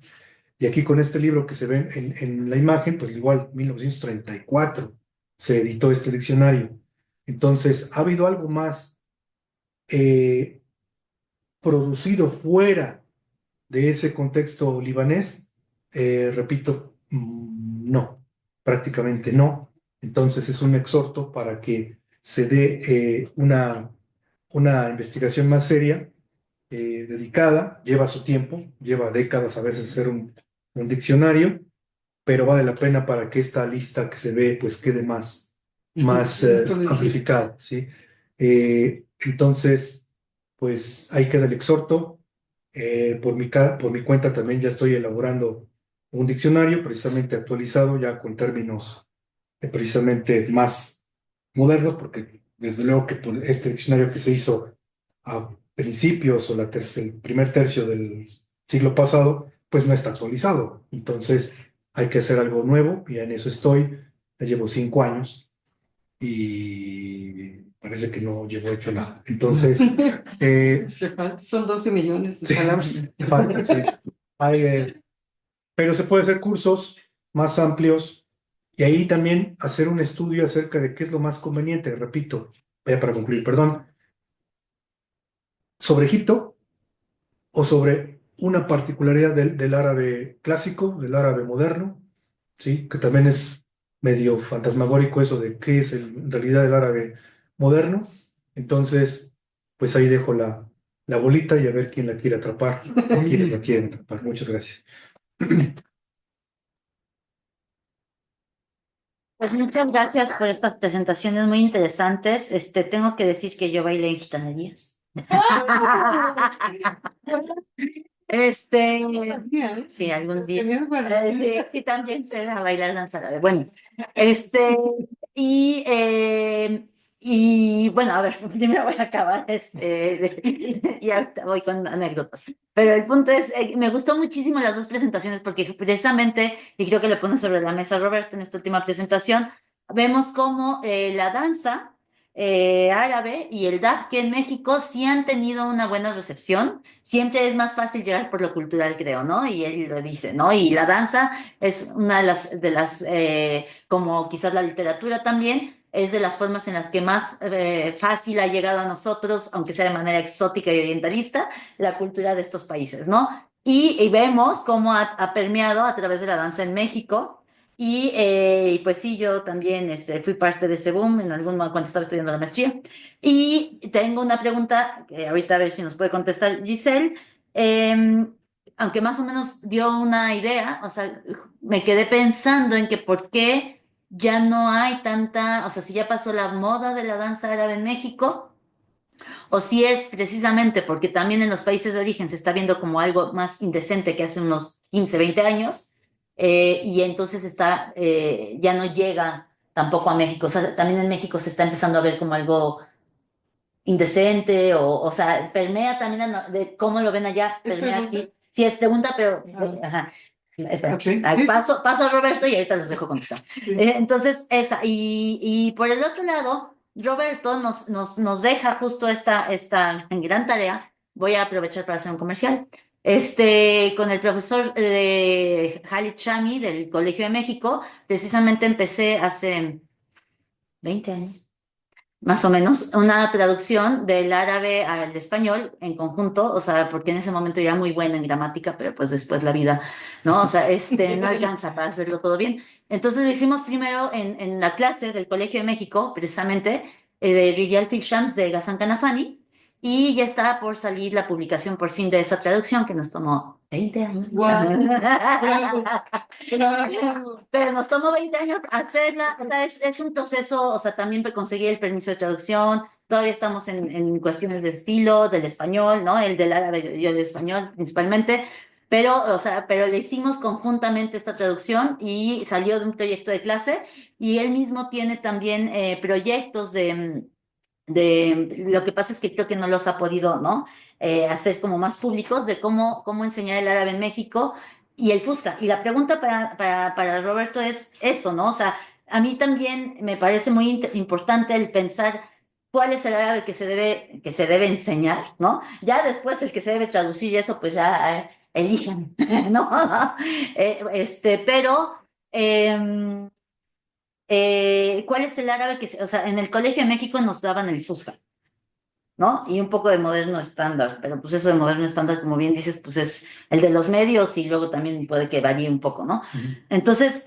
Y aquí con este libro que se ve en la imagen, pues igual 1934 se editó este diccionario. Entonces, ¿ha habido algo más eh, producido fuera de ese contexto libanés? Repito, no, prácticamente no. Entonces es un exhorto para que se dé una investigación más seria, dedicada, lleva su tiempo, lleva décadas a veces hacer un diccionario, pero vale la pena para que esta lista que se ve pues quede más amplificada, ¿sí? Entonces, pues ahí queda el exhorto. Por mi cuenta también ya estoy elaborando un diccionario precisamente actualizado, ya con términos precisamente más modernos, porque desde luego que por este diccionario que se hizo a principios o el primer tercio del siglo pasado, pues no está actualizado. Entonces hay que hacer algo nuevo y en eso estoy. Ya llevo 5 años y parece que no llevo hecho nada. Entonces, Son 12 millones de sí, palabras. falta, sí. Hay, pero se puede hacer cursos más amplios y ahí también hacer un estudio acerca de qué es lo más conveniente. Repito, ya para concluir, perdón, sobre Egipto o sobre una particularidad del árabe clásico, del árabe moderno, ¿sí? Que también es medio fantasmagórico eso de qué es en realidad el árabe moderno. Entonces, pues ahí dejo la bolita y a ver quién la quiere atrapar o quiénes la quieren atrapar. Muchas gracias. Pues muchas gracias por estas presentaciones muy interesantes. Tengo que decir que yo bailé en gitanerías. Este, sí, algún día. Sí, sí, también sé bailar danza árabe. Bueno, este, y, eh, y bueno, a ver, primero voy a acabar, y ahorita voy con anécdotas. Pero el punto es, me gustó muchísimo las dos presentaciones porque precisamente, y creo que lo pone sobre la mesa Roberto en esta última presentación, vemos cómo la danza árabe y el DAP que en México sí han tenido una buena recepción. Siempre es más fácil llegar por lo cultural, creo, ¿no? Y él lo dice, ¿no? Y la danza es una de las, como quizás la literatura también, es de las formas en las que más fácil ha llegado a nosotros, aunque sea de manera exótica y orientalista, la cultura de estos países, ¿no? Y vemos cómo ha permeado a través de la danza en México. Y pues sí, yo también fui parte de ese boom en algún momento cuando estaba estudiando la maestría. Y tengo una pregunta, que ahorita a ver si nos puede contestar Giselle. Eh, Aunque más o menos dio una idea, o sea, me quedé pensando en que por qué ya no hay tanta, o sea, si ya pasó la moda de la danza árabe en México, o si es precisamente porque también en los países de origen se está viendo como algo más indecente que hace unos 15 20 años, y entonces ya no llega tampoco a México. O sea, también en México se está empezando a ver como algo indecente, o sea, permea también de cómo lo ven allá, permea aquí. Sí, es pregunta, pero, ajá. Espera. Ok. Paso a Roberto y ahorita los dejo contestar. Entonces, esa. Y por el otro lado, Roberto nos deja justo esta gran tarea. Voy a aprovechar para hacer un comercial. Con el profesor Khalid Shami del Colegio de México, precisamente empecé hace 20 años más o menos, una traducción del árabe al español en conjunto, o sea, porque en ese momento era muy buena en gramática, pero pues después la vida, ¿no? O sea, no alcanza para hacerlo todo bien. Entonces lo hicimos primero en la clase del Colegio de México, precisamente, de Riyal Shams de Ghassan Kanafani, y ya está por salir la publicación por fin de esa traducción que nos tomó 20 años. Guau, bravo, bravo. Pero nos tomó 20 años hacerla, o sea, es un proceso, o sea, también conseguir el permiso de traducción, todavía estamos en cuestiones de estilo, del español, ¿no? El del árabe, yo del español principalmente, pero, o sea, pero le hicimos conjuntamente esta traducción y salió de un proyecto de clase y él mismo tiene también proyectos lo que pasa es que creo que no los ha podido, ¿no? Hacer como más públicos de cómo enseñar el árabe en México y el Fusca. Y la pregunta para Roberto es eso, ¿no? O sea, a mí también me parece muy importante el pensar cuál es el árabe que se debe enseñar, ¿no? Ya después el que se debe traducir y eso, pues ya elijan, ¿no? Pero... ¿cuál es el árabe o sea, en el Colegio de México nos daban el Fusca, ¿no? Y un poco de moderno estándar, pero pues eso de moderno estándar, como bien dices, pues es el de los medios y luego también puede que varíe un poco, ¿no? Entonces,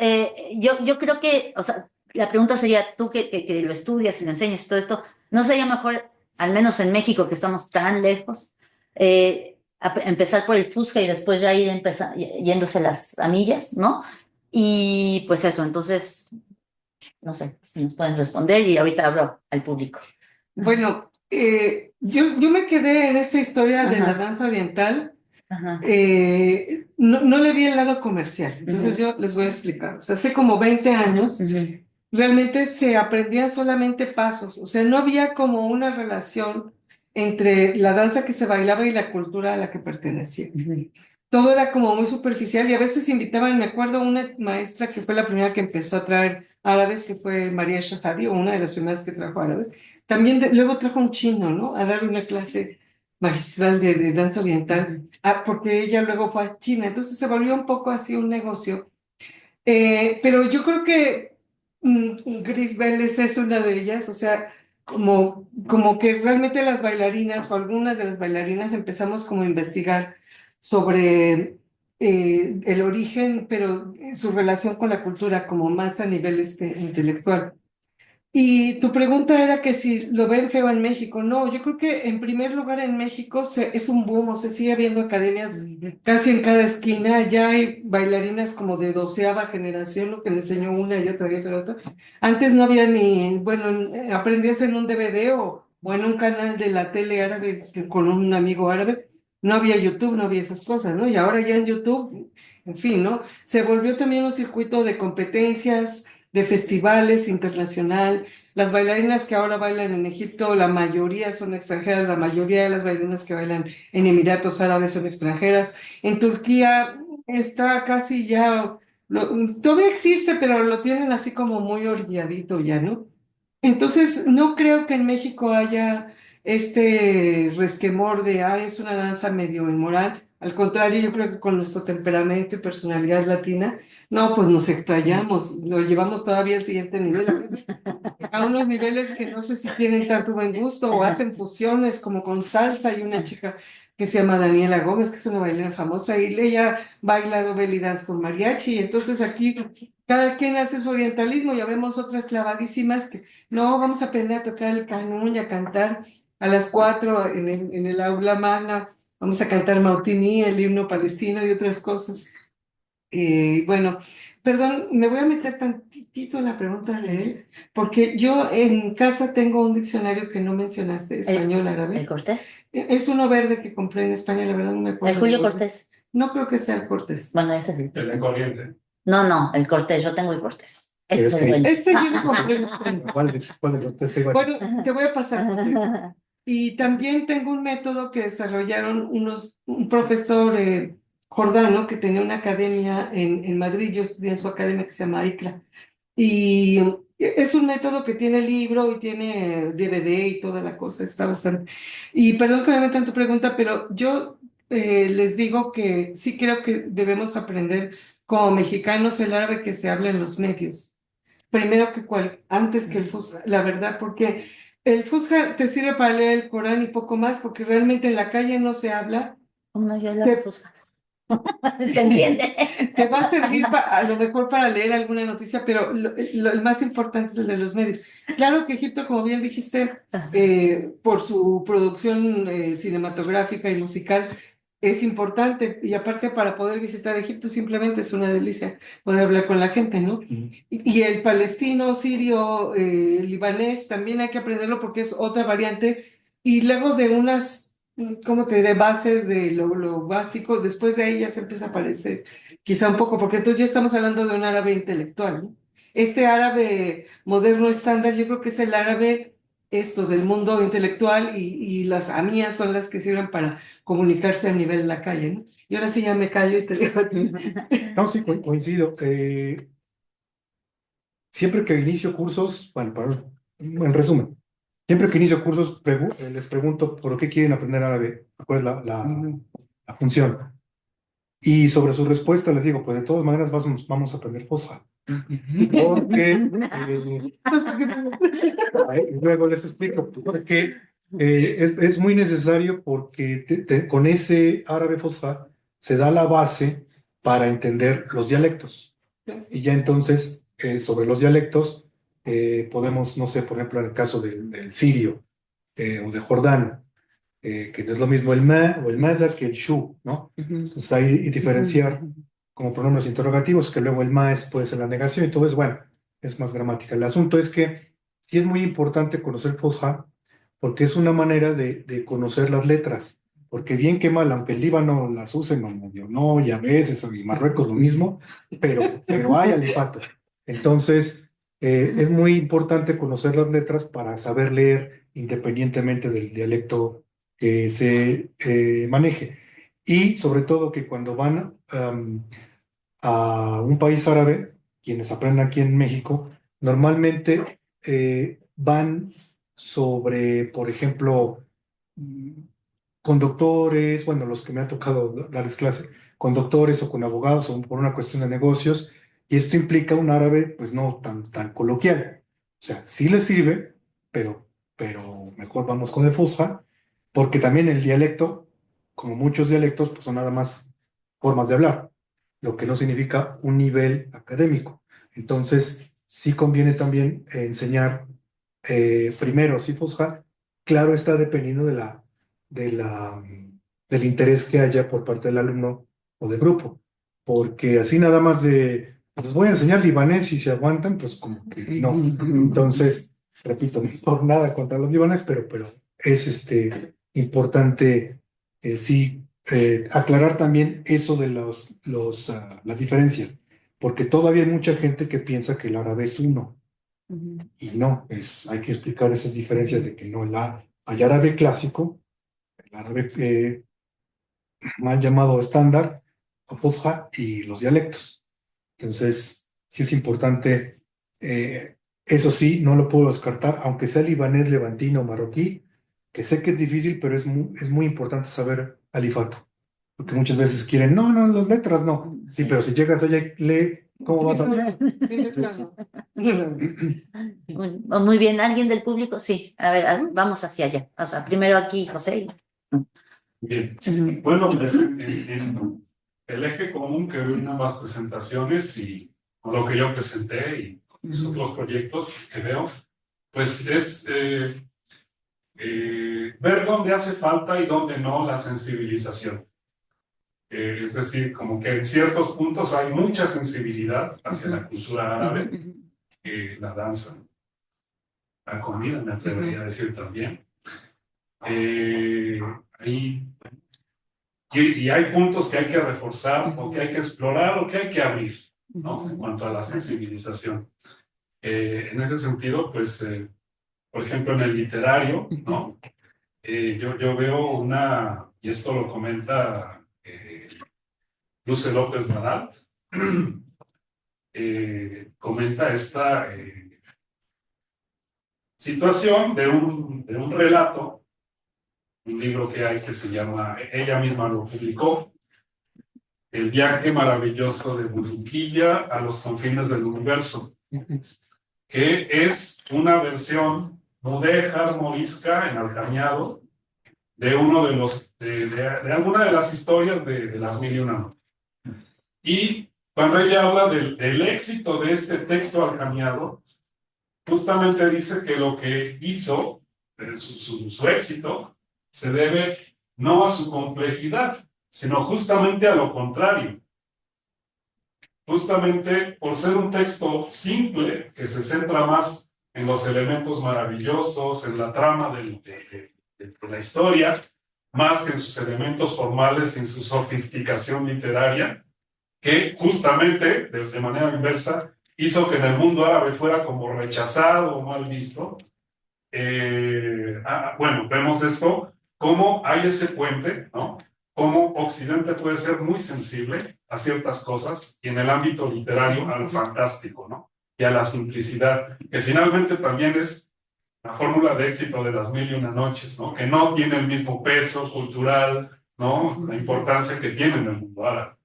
yo creo que, o sea, la pregunta sería, tú que lo estudias y lo enseñas y todo esto, ¿no sería mejor, al menos en México, que estamos tan lejos, empezar por el Fusca y después ya ir yéndose las amillas, ¿no? Y pues eso, entonces, no sé si nos pueden responder y ahorita abro al público. Bueno, yo me quedé en esta historia de la Ajá, danza oriental. ajá, No le vi el lado comercial, entonces ujú, yo les voy a explicar. O sea, hace como 20 años ujú, realmente se aprendían solamente pasos, o sea, no había como una relación entre la danza que se bailaba y la cultura a la que pertenecía. ujú, Todo era como muy superficial y a veces invitaban, me acuerdo una maestra que fue la primera que empezó a traer árabes, que fue María Shahadi, o una de las primeras que trajo árabes. También luego trajo un chino, ¿no? A dar una clase magistral de danza oriental, ujú. porque ella luego fue a China, entonces se volvió un poco así un negocio. Pero yo creo que Gris Vélez es una de ellas, o sea, como que realmente las bailarinas o algunas de las bailarinas empezamos como a investigar sobre el origen, pero su relación con la cultura, como más a nivel intelectual. Y tu pregunta era que si lo ven feo en México. No, yo creo que en primer lugar en México es un boom, o sea, sigue habiendo academias casi en cada esquina. Ya hay bailarinas como de 12ª generación, lo que le enseñó una y otra, otra. Antes no había ni, bueno, aprendías en un DVD o en un canal de la tele árabe con un amigo árabe. No había YouTube, no había esas cosas, ¿no? Y ahora ya en YouTube, en fin, ¿no? Se volvió también un circuito de competencias, de festivales internacional. Las bailarinas que ahora bailan en Egipto, la mayoría son extranjeras, la mayoría de las bailarinas que bailan en Emiratos Árabes son extranjeras. En Turquía está casi ya, todavía existe, pero lo tienen así como muy orilladito ya, ¿no? Entonces, no creo que en México haya este resquemor de, ah, es una danza medio inmoral. Al contrario, yo creo que con nuestro temperamento y personalidad latina, no, pues nos extrañamos, lo llevamos todavía al siguiente nivel, a unos niveles que no sé si tienen tanto buen gusto o hacen fusiones como con salsa. Hay una chica que se llama Daniela Gómez, que es una bailarina famosa, y ella baila belly dance con mariachi. Entonces aquí cada quien hace su orientalismo. Ya vemos otras clavadísimas que no, vamos a aprender a tocar el canún y a cantar a las 4 en el aula magna. Vamos a cantar Mautini, el himno palestino y otras cosas. Bueno, perdón, me voy a meter tantito en la pregunta de él, porque yo en casa tengo un diccionario que no mencionaste, El, el español-árabe. Cortés. Es uno verde que compré en España, la verdad no me El acuerdo el Julio nombre. Cortés. No creo que sea el Cortés. Bueno, ese es el. El de corriente. No, no, el Cortés, yo tengo el Cortés. Pero Este es es el que, bueno. Este yo lo compré en España. ¿cuál de los tres hay varios? Bueno, te voy a pasar contigo. Y también tengo un método que desarrollaron un profesor jordano que tenía una academia en Madrid. Yo estudié en su academia que se llama ICLA. Y Es un método que tiene libro y tiene DVD y toda la cosa, está bastante. Y perdón que me meta en tu pregunta, pero yo les digo que sí creo que debemos aprender como mexicanos el árabe que se habla en los medios. Primero que antes que el Fusha, la verdad, porque el Fusha te sirve para leer el Corán y poco más, porque realmente en la calle no se habla. Uno yo la Te, puse. ¿Te entiende? te va a servir a lo mejor para leer alguna noticia, pero el más importante es el de los medios. Claro que Egipto, como bien dijiste, por su producción cinematográfica y musical, es importante. Y aparte, para poder visitar Egipto, simplemente es una delicia poder hablar con la gente, ¿no? Y el palestino, sirio, libanés, también hay que aprenderlo porque es otra variante. Y luego de unas, ¿cómo te diré? Bases de lo básico, después de ahí ya se empieza a aparecer quizá un poco, porque entonces ya estamos hablando de un árabe intelectual, ¿no? Este árabe moderno estándar, yo creo que es el árabe esto del mundo intelectual y las amías son las que sirven para comunicarse a nivel de la calle, ¿no? Y ahora sí ya me callo y te digo a ti. No, sí, coincido. Siempre que inicio cursos, bueno, en resumen, siempre que inicio cursos les pregunto por qué quieren aprender árabe, cuál es la función. Y sobre su respuesta les digo, pues de todas maneras vamos a aprender Fosha. Porque, luego les explico, porque es muy necesario porque con ese árabe Fosha se da la base para entender los dialectos. Y ya entonces, sobre los dialectos, podemos, no sé, por ejemplo, en el caso del sirio o de Jordán, que no es lo mismo el ma o el madar que el shu, ¿no? Entonces ahí diferenciar como pronombres interrogativos, que luego el ma puede ser la negación y todo es, bueno, es más gramática. El asunto es que sí es muy importante conocer Fosha porque es una manera de conocer las letras. Porque bien que mal, aunque el Líbano las usen o medio no, y a veces, y Marruecos lo mismo, pero hay alifato. Entonces, es muy importante conocer las letras para saber leer independientemente del dialecto que se maneje. Y sobre todo que cuando van a un país árabe, quienes aprendan aquí en México, normalmente van sobre, por ejemplo, mm, conductores, bueno, los que me ha tocado darles clase, conductores o con abogados o por una cuestión de negocios, y esto implica un árabe, pues no tan coloquial. O sea, sí les sirve, pero mejor vamos con el Fusha, porque también el dialecto, como muchos dialectos, pues son nada más formas de hablar, lo que no significa un nivel académico. Entonces, sí conviene también enseñar primero sí Fusha, claro está dependiendo de la, del interés que haya por parte del alumno o del grupo, porque así nada más de, pues les voy a enseñar libanés y si aguantan, pues como que no. Entonces, repito, no por nada contra los libaneses, pero es importante sí aclarar también eso de las diferencias, porque todavía hay mucha gente que piensa que el árabe es uno. Y no, hay que explicar esas diferencias de que no, hay árabe clásico, el árabe mal llamado estándar, o Fusha, y los dialectos. Entonces, sí es importante, eso sí, no lo puedo descartar, aunque sea libanés, levantino o marroquí, que sé que es difícil, pero es muy importante saber alifato, porque muchas veces quieren, no, las letras no. Sí, pero si llegas allá y lee, ¿cómo vas a...? Sí, claro. Muy bien, ¿alguien del público? Sí, a ver, vamos hacia allá. O sea, primero aquí, José. Bien, bueno, pues en el eje común que veo en ambas presentaciones y con lo que yo presenté y mis otros proyectos que veo, pues es ver dónde hace falta y dónde no la sensibilización. Es decir, como que en ciertos puntos hay mucha sensibilidad hacia la cultura árabe, la danza, la comida, me atrevería a decir también. Ahí y hay puntos que hay que reforzar o que hay que explorar o que hay que abrir, ¿no? En cuanto a la sensibilización. En ese sentido, pues, por ejemplo, en el literario, ¿no? Yo veo y esto lo comenta Luce López Badalt, comenta esta situación de un relato, un libro que hay que se llama, ella misma lo publicó, El viaje maravilloso de Burunquilla a los confines del universo, que es una versión mudéjar, morisca, en alcañado, de uno de los, de alguna de las historias de las mil y una noches. Y cuando ella habla del éxito de este texto alcañado, justamente dice que lo que hizo, su éxito, se debe no a su complejidad, sino justamente a lo contrario. Justamente por ser un texto simple, que se centra más en los elementos maravillosos, en la trama de la historia, más que en sus elementos formales y en su sofisticación literaria, que justamente, de manera inversa, hizo que en el mundo árabe fuera como rechazado o mal visto. Bueno, vemos esto, cómo hay ese puente, ¿no? Cómo Occidente puede ser muy sensible a ciertas cosas y en el ámbito literario a lo fantástico, ¿no? Y a la simplicidad, que finalmente también es la fórmula de éxito de las mil y una noches, ¿no? Que no tiene el mismo peso cultural, ¿no? La importancia que tiene en el mundo árabe.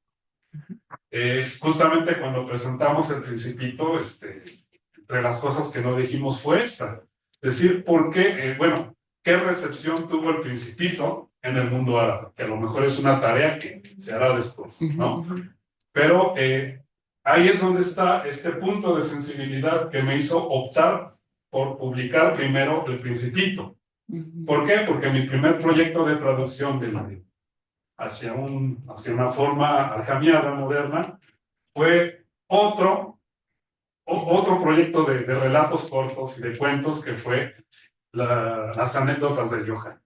Justamente cuando presentamos el Principito, entre las cosas que no dijimos fue esta. Decir, ¿por qué? Bueno, ¿qué recepción tuvo el Principito en el mundo árabe? Que a lo mejor es una tarea que se hará después, ¿no? Pero ahí es donde está este punto de sensibilidad que me hizo optar por publicar primero el Principito. ¿Por qué? Porque mi primer proyecto de traducción hacia una forma aljamiada, moderna, fue otro proyecto de relatos cortos y de cuentos que fue Las anécdotas de Johann.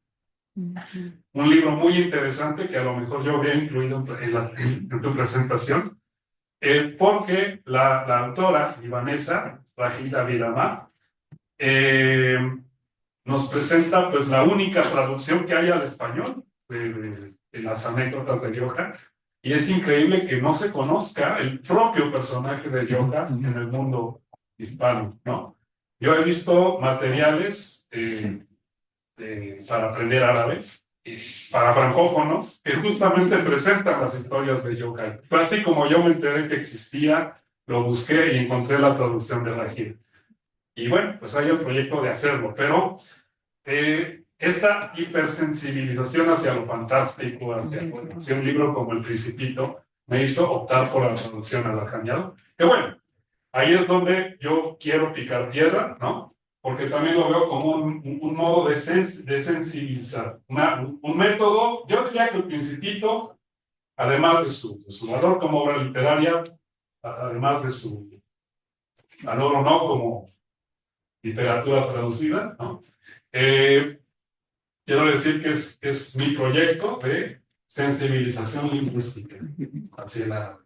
Un libro muy interesante que a lo mejor yo habría incluido en tu presentación, porque la autora libanesa, Rahilda Vilamá, nos presenta pues la única traducción que hay al español de las anécdotas de Johann, y es increíble que no se conozca el propio personaje de Johann en el mundo hispano, ¿no? Yo he visto materiales para aprender árabe, para francófonos, que justamente presentan las historias de Johann. Fue así como yo me enteré que existía, lo busqué y encontré la traducción de Rahil. Y bueno, pues hay el proyecto de hacerlo, pero esta hipersensibilización hacia lo fantástico, hacia un libro como El Principito, me hizo optar por la traducción al alcañado. Que bueno, ahí es donde yo quiero picar piedra, ¿no? Porque también lo veo como un modo de sensibilizar, un método. Yo diría que El Principito, además de su valor como obra literaria, además de su valor o no como literatura traducida, ¿no? Quiero decir que es mi proyecto de sensibilización lingüística hacia el árabe.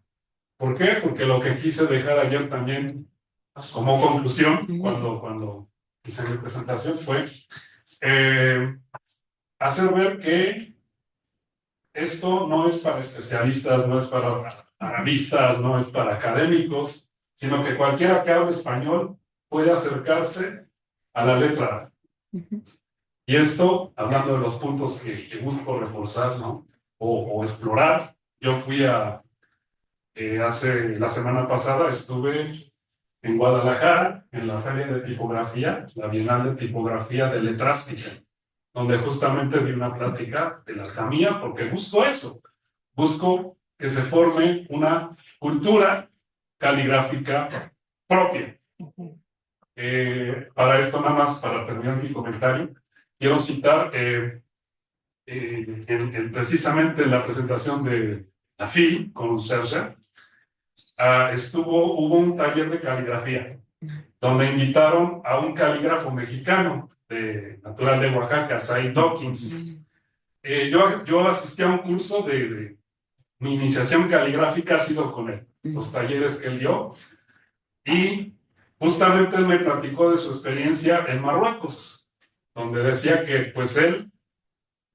¿Por qué? Porque lo que quise dejar ayer también como conclusión, cuando hice mi presentación, fue hacer ver que esto no es para especialistas, no es para arabistas, no es para académicos, sino que cualquiera que hable español puede acercarse a la letra. Y esto, hablando de los puntos que busco reforzar, ¿no? O explorar. Yo fui la semana pasada estuve en Guadalajara, en la Feria de Tipografía, la Bienal de Tipografía de Letrástica, donde justamente di una plática de la aljamía, porque busco eso. Busco que se forme una cultura caligráfica propia. Para esto, nada más, para terminar mi comentario, quiero citar precisamente en la presentación de la FIL con Sergio, hubo un taller de caligrafía, donde invitaron a un calígrafo mexicano, natural de Oaxaca, Said Dawkins. Yo asistí a un curso mi iniciación caligráfica ha sido con él, los talleres que él dio, y justamente él me platicó de su experiencia en Marruecos, donde decía que pues él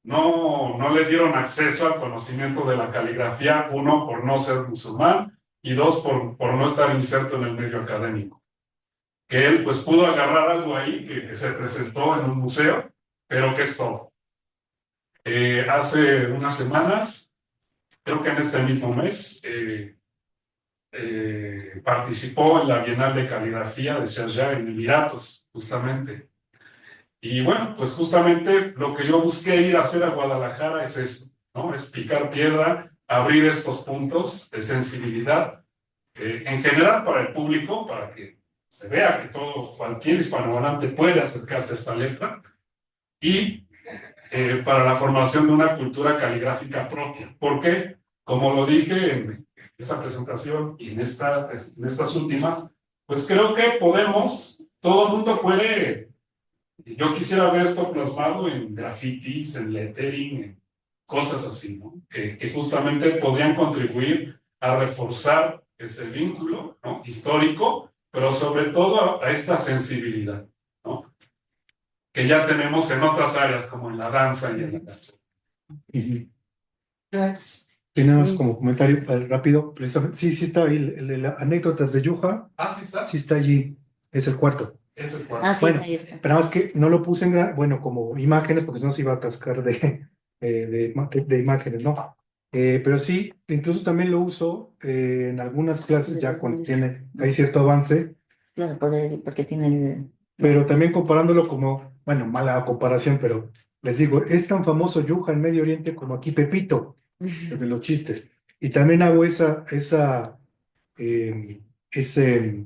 no le dieron acceso al conocimiento de la caligrafía, uno, por no ser musulmán, y dos, por no estar inserto en el medio académico. que él pues pudo agarrar algo ahí que se presentó en un museo, pero que es todo. Hace unas semanas, creo que en este mismo mes, participó en la Bienal de Caligrafía de Sharjah en Emiratos, justamente. Y bueno, pues justamente lo que yo busqué ir a hacer a Guadalajara es esto, ¿no? Es picar piedra, abrir estos puntos de sensibilidad, en general para el público, para que se vea que cualquier hispanohablante puede acercarse a esta letra, y para la formación de una cultura caligráfica propia. ¿Por qué? Como lo dije en esa presentación y en estas últimas, pues creo que todo el mundo puede. Yo quisiera ver esto plasmado en grafitis, en lettering, en cosas así, ¿no? Que justamente podrían contribuir a reforzar ese vínculo, ¿no? Histórico, pero sobre todo a esta sensibilidad, ¿no? Que ya tenemos en otras áreas, como en la danza y en la gastronomía. Gracias. Y nada más como comentario rápido, precisamente, sí está ahí, las anécdotas de Yuja, sí está allí, es el cuarto. Es el cuarto. Ah, sí, Bueno, ahí está. pero nada más que no lo puse bueno, como imágenes, porque si no se iba a atascar de imágenes, ¿no? Pero sí, incluso también lo uso en algunas clases ya cuando hay cierto avance, Claro, porque tiene el... pero también comparándolo bueno, mala comparación, pero les digo, es tan famoso Yuja en Medio Oriente como aquí Pepito, el de los chistes. Y también hago eh, ese,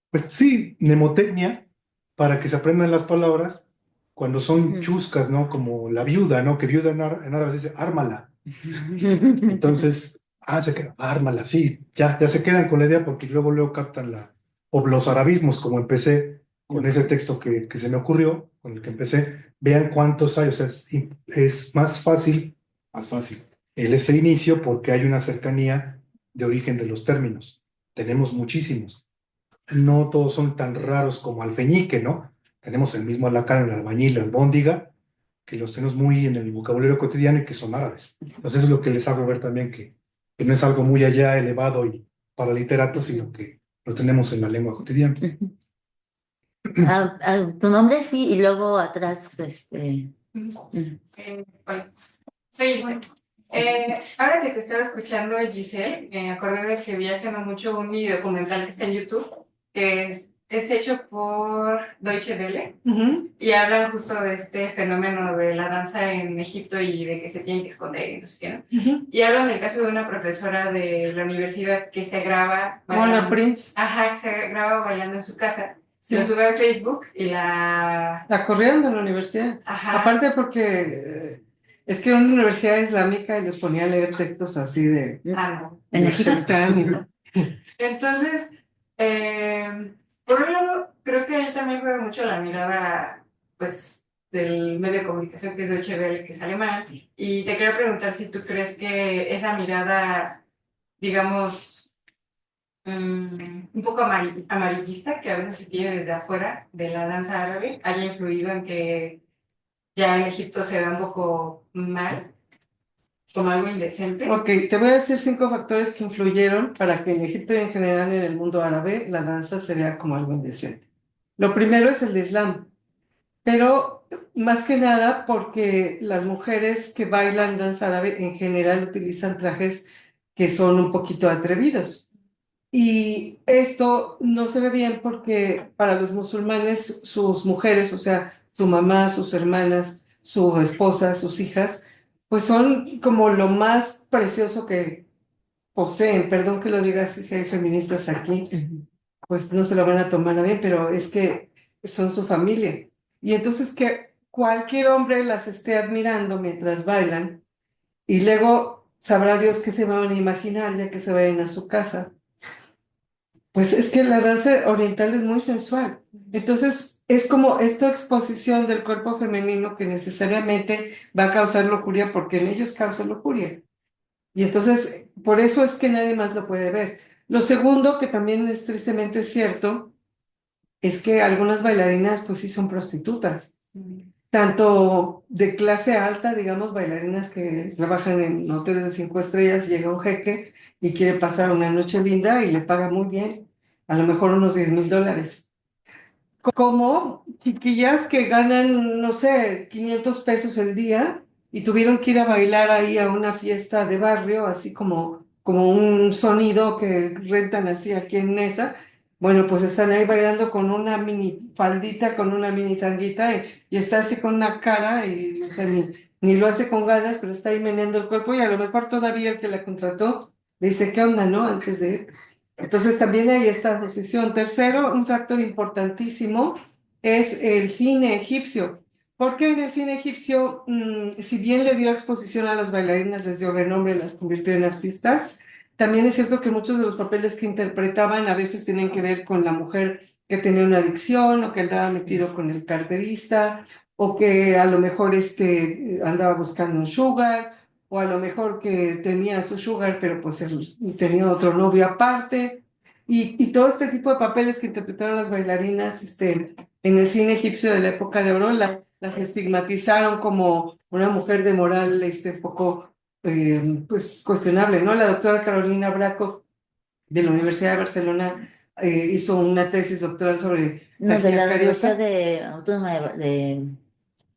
pues sí, mnemotecnia para que se aprendan las palabras cuando son chuscas, ¿no? Como la viuda, ¿no? Que viuda en árabe se dice ármala. Entonces, se queda, ármala, sí, ya se quedan con la idea porque luego captan o los arabismos, como empecé con ese texto que se me ocurrió, con el que empecé, vean cuántos hay, o sea, es más fácil, ese inicio porque hay una cercanía de origen de los términos. Tenemos muchísimos. No todos son tan raros como alfeñique, ¿no? Tenemos el mismo alacrán, el albañil, el albóndiga, que los tenemos muy en el vocabulario cotidiano y que son árabes. Entonces es lo que les hago ver también que no es algo muy allá elevado y para literatos, sino que lo tenemos en la lengua cotidiana. Tu nombre, sí, y luego atrás, Hola, soy Ilse. Ahora que te estaba escuchando, Giselle, me acordé de que vi hace no mucho un video documental que está en YouTube, que es hecho por Deutsche Welle, y hablan justo de este fenómeno de la danza en Egipto y de que se tienen que esconder y no sé qué, ¿no? Y hablan del caso de una profesora de la universidad que se graba Mona Prince. Ajá, que se graba bailando en su casa. Sí. Lo sube a Facebook y la corrieron de la universidad. Ajá. Aparte porque es que era una universidad islámica y les ponía a leer textos así de... no. en Egipto. Entonces, por un lado, creo que ahí también juega mucho la mirada, pues, del medio de comunicación que es Deutsche Welle, que es alemán, y te quería preguntar si tú crees que esa mirada, digamos, un poco amarillista que a veces se tiene desde afuera de la danza árabe, haya influido en que ya en Egipto se vea un poco mal, como algo indecente. Ok, te voy a decir 5 factores que influyeron para que en Egipto y en general en el mundo árabe la danza sería como algo indecente. Lo primero es el Islam, pero más que nada porque las mujeres que bailan danza árabe en general utilizan trajes que son un poquito atrevidos. Y esto no se ve bien porque para los musulmanes sus mujeres, o sea, su mamá, sus hermanas, su esposa, sus hijas, pues son como lo más precioso que poseen. Perdón que lo diga así si hay feministas aquí, pues no se lo van a tomar a bien, pero es que son su familia. Y entonces que cualquier hombre las esté admirando mientras bailan y luego sabrá Dios qué se van a imaginar ya que se vayan a su casa. Pues es que la danza oriental es muy sensual. Entonces, es como esta exposición del cuerpo femenino que necesariamente va a causar lujuria porque en ellos causa lujuria. Y entonces, por eso es que nadie más lo puede ver. Lo segundo, que también es tristemente cierto, es que algunas bailarinas, pues sí son prostitutas. Tanto de clase alta, digamos, bailarinas que trabajan en hoteles de 5 estrellas, llega un jeque y quiere pasar una noche linda y le paga muy bien, a lo mejor unos $10,000. como chiquillas que ganan, no sé, 500 pesos el día y tuvieron que ir a bailar ahí a una fiesta de barrio, así como un sonido que rentan así aquí en Nesa. Bueno, pues están ahí bailando con una mini faldita, con una mini tanguita y está así con una cara y no sé, ni lo hace con ganas, pero está ahí meneando el cuerpo y a lo mejor todavía el que la contrató le dice, ¿qué onda, no? Antes de ir. Entonces también hay esta asociación. Tercero, un factor importantísimo es el cine egipcio, porque en el cine egipcio, si bien le dio exposición a las bailarinas, les dio renombre, las convirtió en artistas, también es cierto que muchos de los papeles que interpretaban a veces tienen que ver con la mujer que tenía una adicción o que andaba metido con el carterista o que a lo mejor andaba buscando un sugar o a lo mejor que tenía su sugar, pero pues tenía otro novio aparte. Y todo este tipo de papeles que interpretaron las bailarinas en el cine egipcio de la época de oro, las estigmatizaron como una mujer de moral un poco pues cuestionable, ¿no? La doctora Carolina Braco de la Universidad de Barcelona hizo una tesis doctoral sobre No, de la Carioca. Universidad Autónoma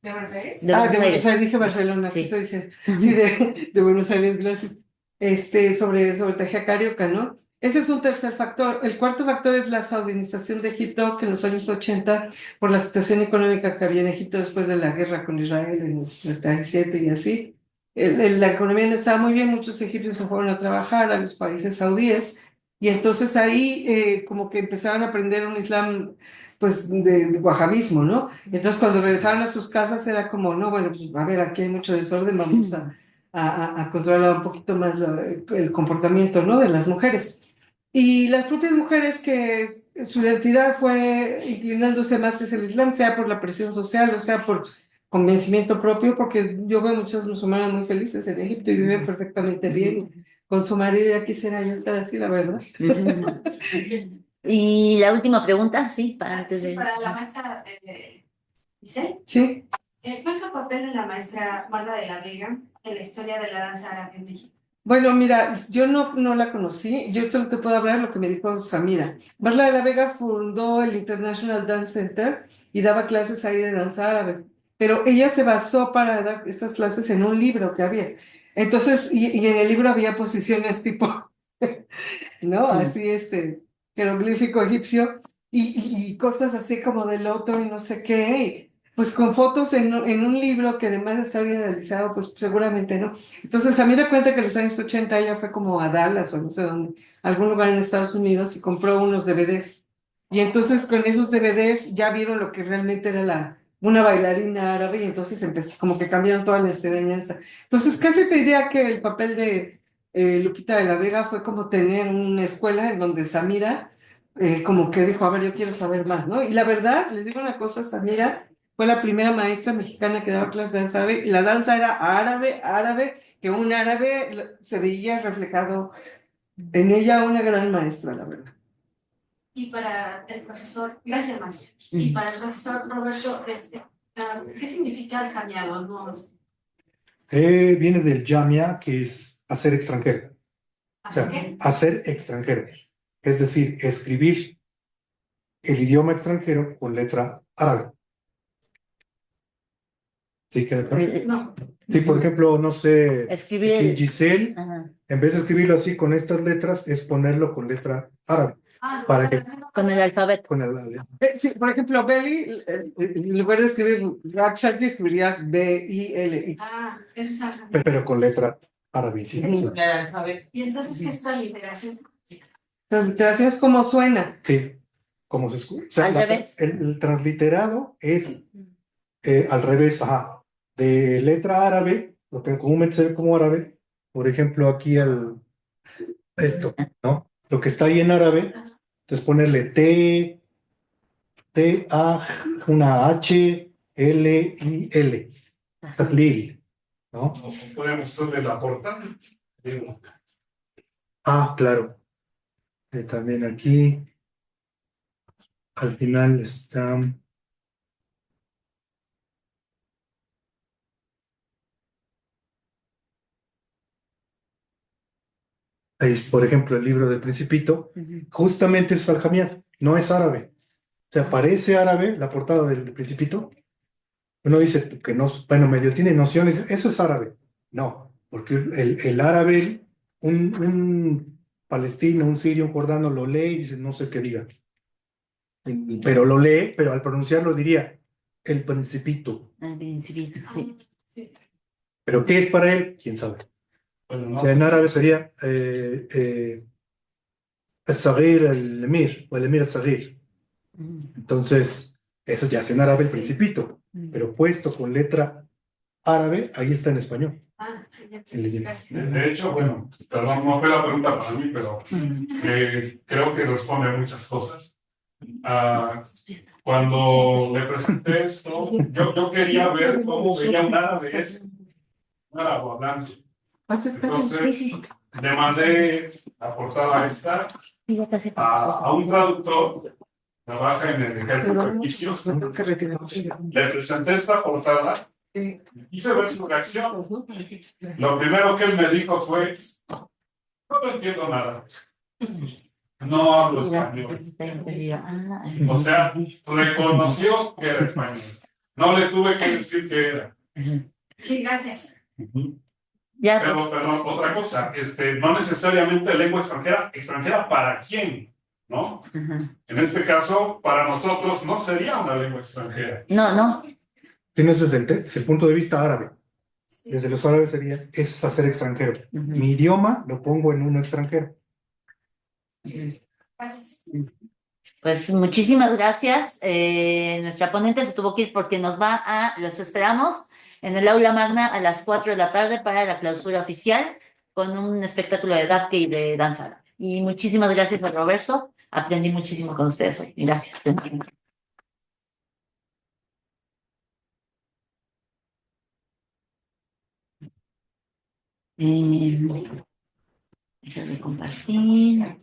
¿De Buenos Aires? de Buenos De Buenos Aires. Aires, dije Barcelona, ¿qué Sí. estoy diciendo? Sí, de Buenos Aires, gracias. Sobre Tajea Carioca, ¿no? Ese es un tercer factor. El cuarto factor es la saudinización de Egipto, que en los años 80, por la situación económica que había en Egipto después de la guerra con Israel en el 77 y así, la economía no estaba muy bien, muchos egipcios se fueron a trabajar a los países saudíes, y entonces ahí como que empezaron a aprender un islam pues de wahabismo, ¿no? Entonces, cuando regresaron a sus casas era como, no, bueno, pues a ver, aquí hay mucho desorden, vamos a controlar un poquito más el comportamiento, ¿no? De las mujeres. Y las propias mujeres que su identidad fue inclinándose más hacia el Islam, sea por la presión social o sea por convencimiento propio, porque yo veo muchas musulmanas muy felices en Egipto y viven perfectamente bien con su marido, y ya quisiera yo estar así, la verdad. Y la última pregunta, sí, para antes Sí, de... para la maestra Giselle. Sí. ¿Cuál es el papel de la maestra Marta de la Vega en la historia de la danza árabe en México? Bueno, mira, yo no la conocí, yo solo te puedo hablar lo que me dijo Samira. Marla de la Vega fundó el International Dance Center y daba clases ahí de danza árabe, pero ella se basó para dar estas clases en un libro que había. Entonces, y en el libro había posiciones tipo, ¿no? Así, jeroglífico egipcio y cosas así como del otro y no sé qué. Pues con fotos en un libro que además está idealizado, pues seguramente no. Entonces a mí me cuenta que en los años 80 ella fue como a Dallas o no sé dónde, algún lugar en Estados Unidos y compró unos DVDs. Y entonces con esos DVDs ya vieron lo que realmente era una bailarina árabe y entonces empezó, como que cambiaron toda la enseñanza. Entonces casi te diría que el papel de Lupita de la Vega fue como tener una escuela en donde Samira como que dijo, a ver, yo quiero saber más, ¿no? Y la verdad, les digo una cosa, Samira fue la primera maestra mexicana que daba clases de danza árabe. La danza era árabe, árabe, que un árabe se veía reflejado en ella una gran maestra, la verdad. Y para el profesor, gracias, maestra. Y para el profesor Roberto, ¿qué significa el jameado? No, Viene del jamia, que es hacer extranjero. O sea, ¿qué? hacer extranjero. Es decir, escribir el idioma extranjero con letra árabe. ¿Sí queda claro? No. Sí, por ejemplo, no sé, Escribir aquí Giselle, Ajá. en vez de escribirlo así con estas letras, es ponerlo con letra árabe. Para que Con el alfabeto. con Sí, por ejemplo, Belly, en lugar de escribir Ratchet, escribirías B-I-L-I. Eso es algo. pero con letra árabe, sí. Y entonces, ¿qué es transliteración? Transliteración es como suena. Sí, como se escucha. O sea, Al revés. el transliterado es al revés, ajá, de letra árabe, lo que comúnmente se ve como árabe, por ejemplo, aquí esto, ¿no? Lo que está ahí en árabe, entonces ponerle T-A, una H, L-I-L, tahlil, ¿no? Podemos hacerle la portada. Ah, claro. También aquí, al final está. Por ejemplo, el libro del Principito, justamente es aljamiado, no es árabe. sea, parece árabe la portada del Principito. Uno dice que no, bueno, medio tiene nociones, eso es árabe. No, porque el árabe, un palestino, un sirio, un jordano lo lee y dice, no sé qué diga. Pero lo lee, pero al pronunciarlo diría, el Principito. El principito, sí. Sí. ¿Pero qué es para él? ¿Quién sabe? Bueno, no Ya en sé árabe sería el-Saghir el-Emir, o el Emir el-Saghir. Entonces, eso ya es en árabe el Principito, pero puesto con letra árabe, ahí está en español. Ah, sí, ya. El idioma. Gracias. De hecho, bueno, perdón, no fue la pregunta para mí, pero creo que responde a muchas cosas. Ah, cuando le presenté esto, yo quería ver cómo veía un árabe ese, un árabe hablante. Entonces, le mandé la portada esta a un traductor, trabaja en el ejército egipcio. Le presenté esta portada, hice ver su reacción. Lo primero que él me dijo fue, no entiendo nada. No hablo español. O sea, reconoció que era español. No le tuve que decir que era. Sí, gracias. Ya, Pero, pues, pero otra cosa, no necesariamente lengua extranjera, extranjera para quién, ¿no? ajá. En este caso, para nosotros no sería una lengua extranjera. No, no. Tienes desde el punto de vista árabe. Desde los árabes sería, eso es hacer extranjero. Mi idioma lo pongo en uno extranjero. Gracias. Pues muchísimas gracias. Nuestra ponente se tuvo que ir porque los esperamos en el aula magna a las 4 de la tarde para la clausura oficial con un espectáculo de dance y de danza. Y muchísimas gracias a Roberto. Aprendí muchísimo con ustedes hoy. Gracias. Déjame compartir.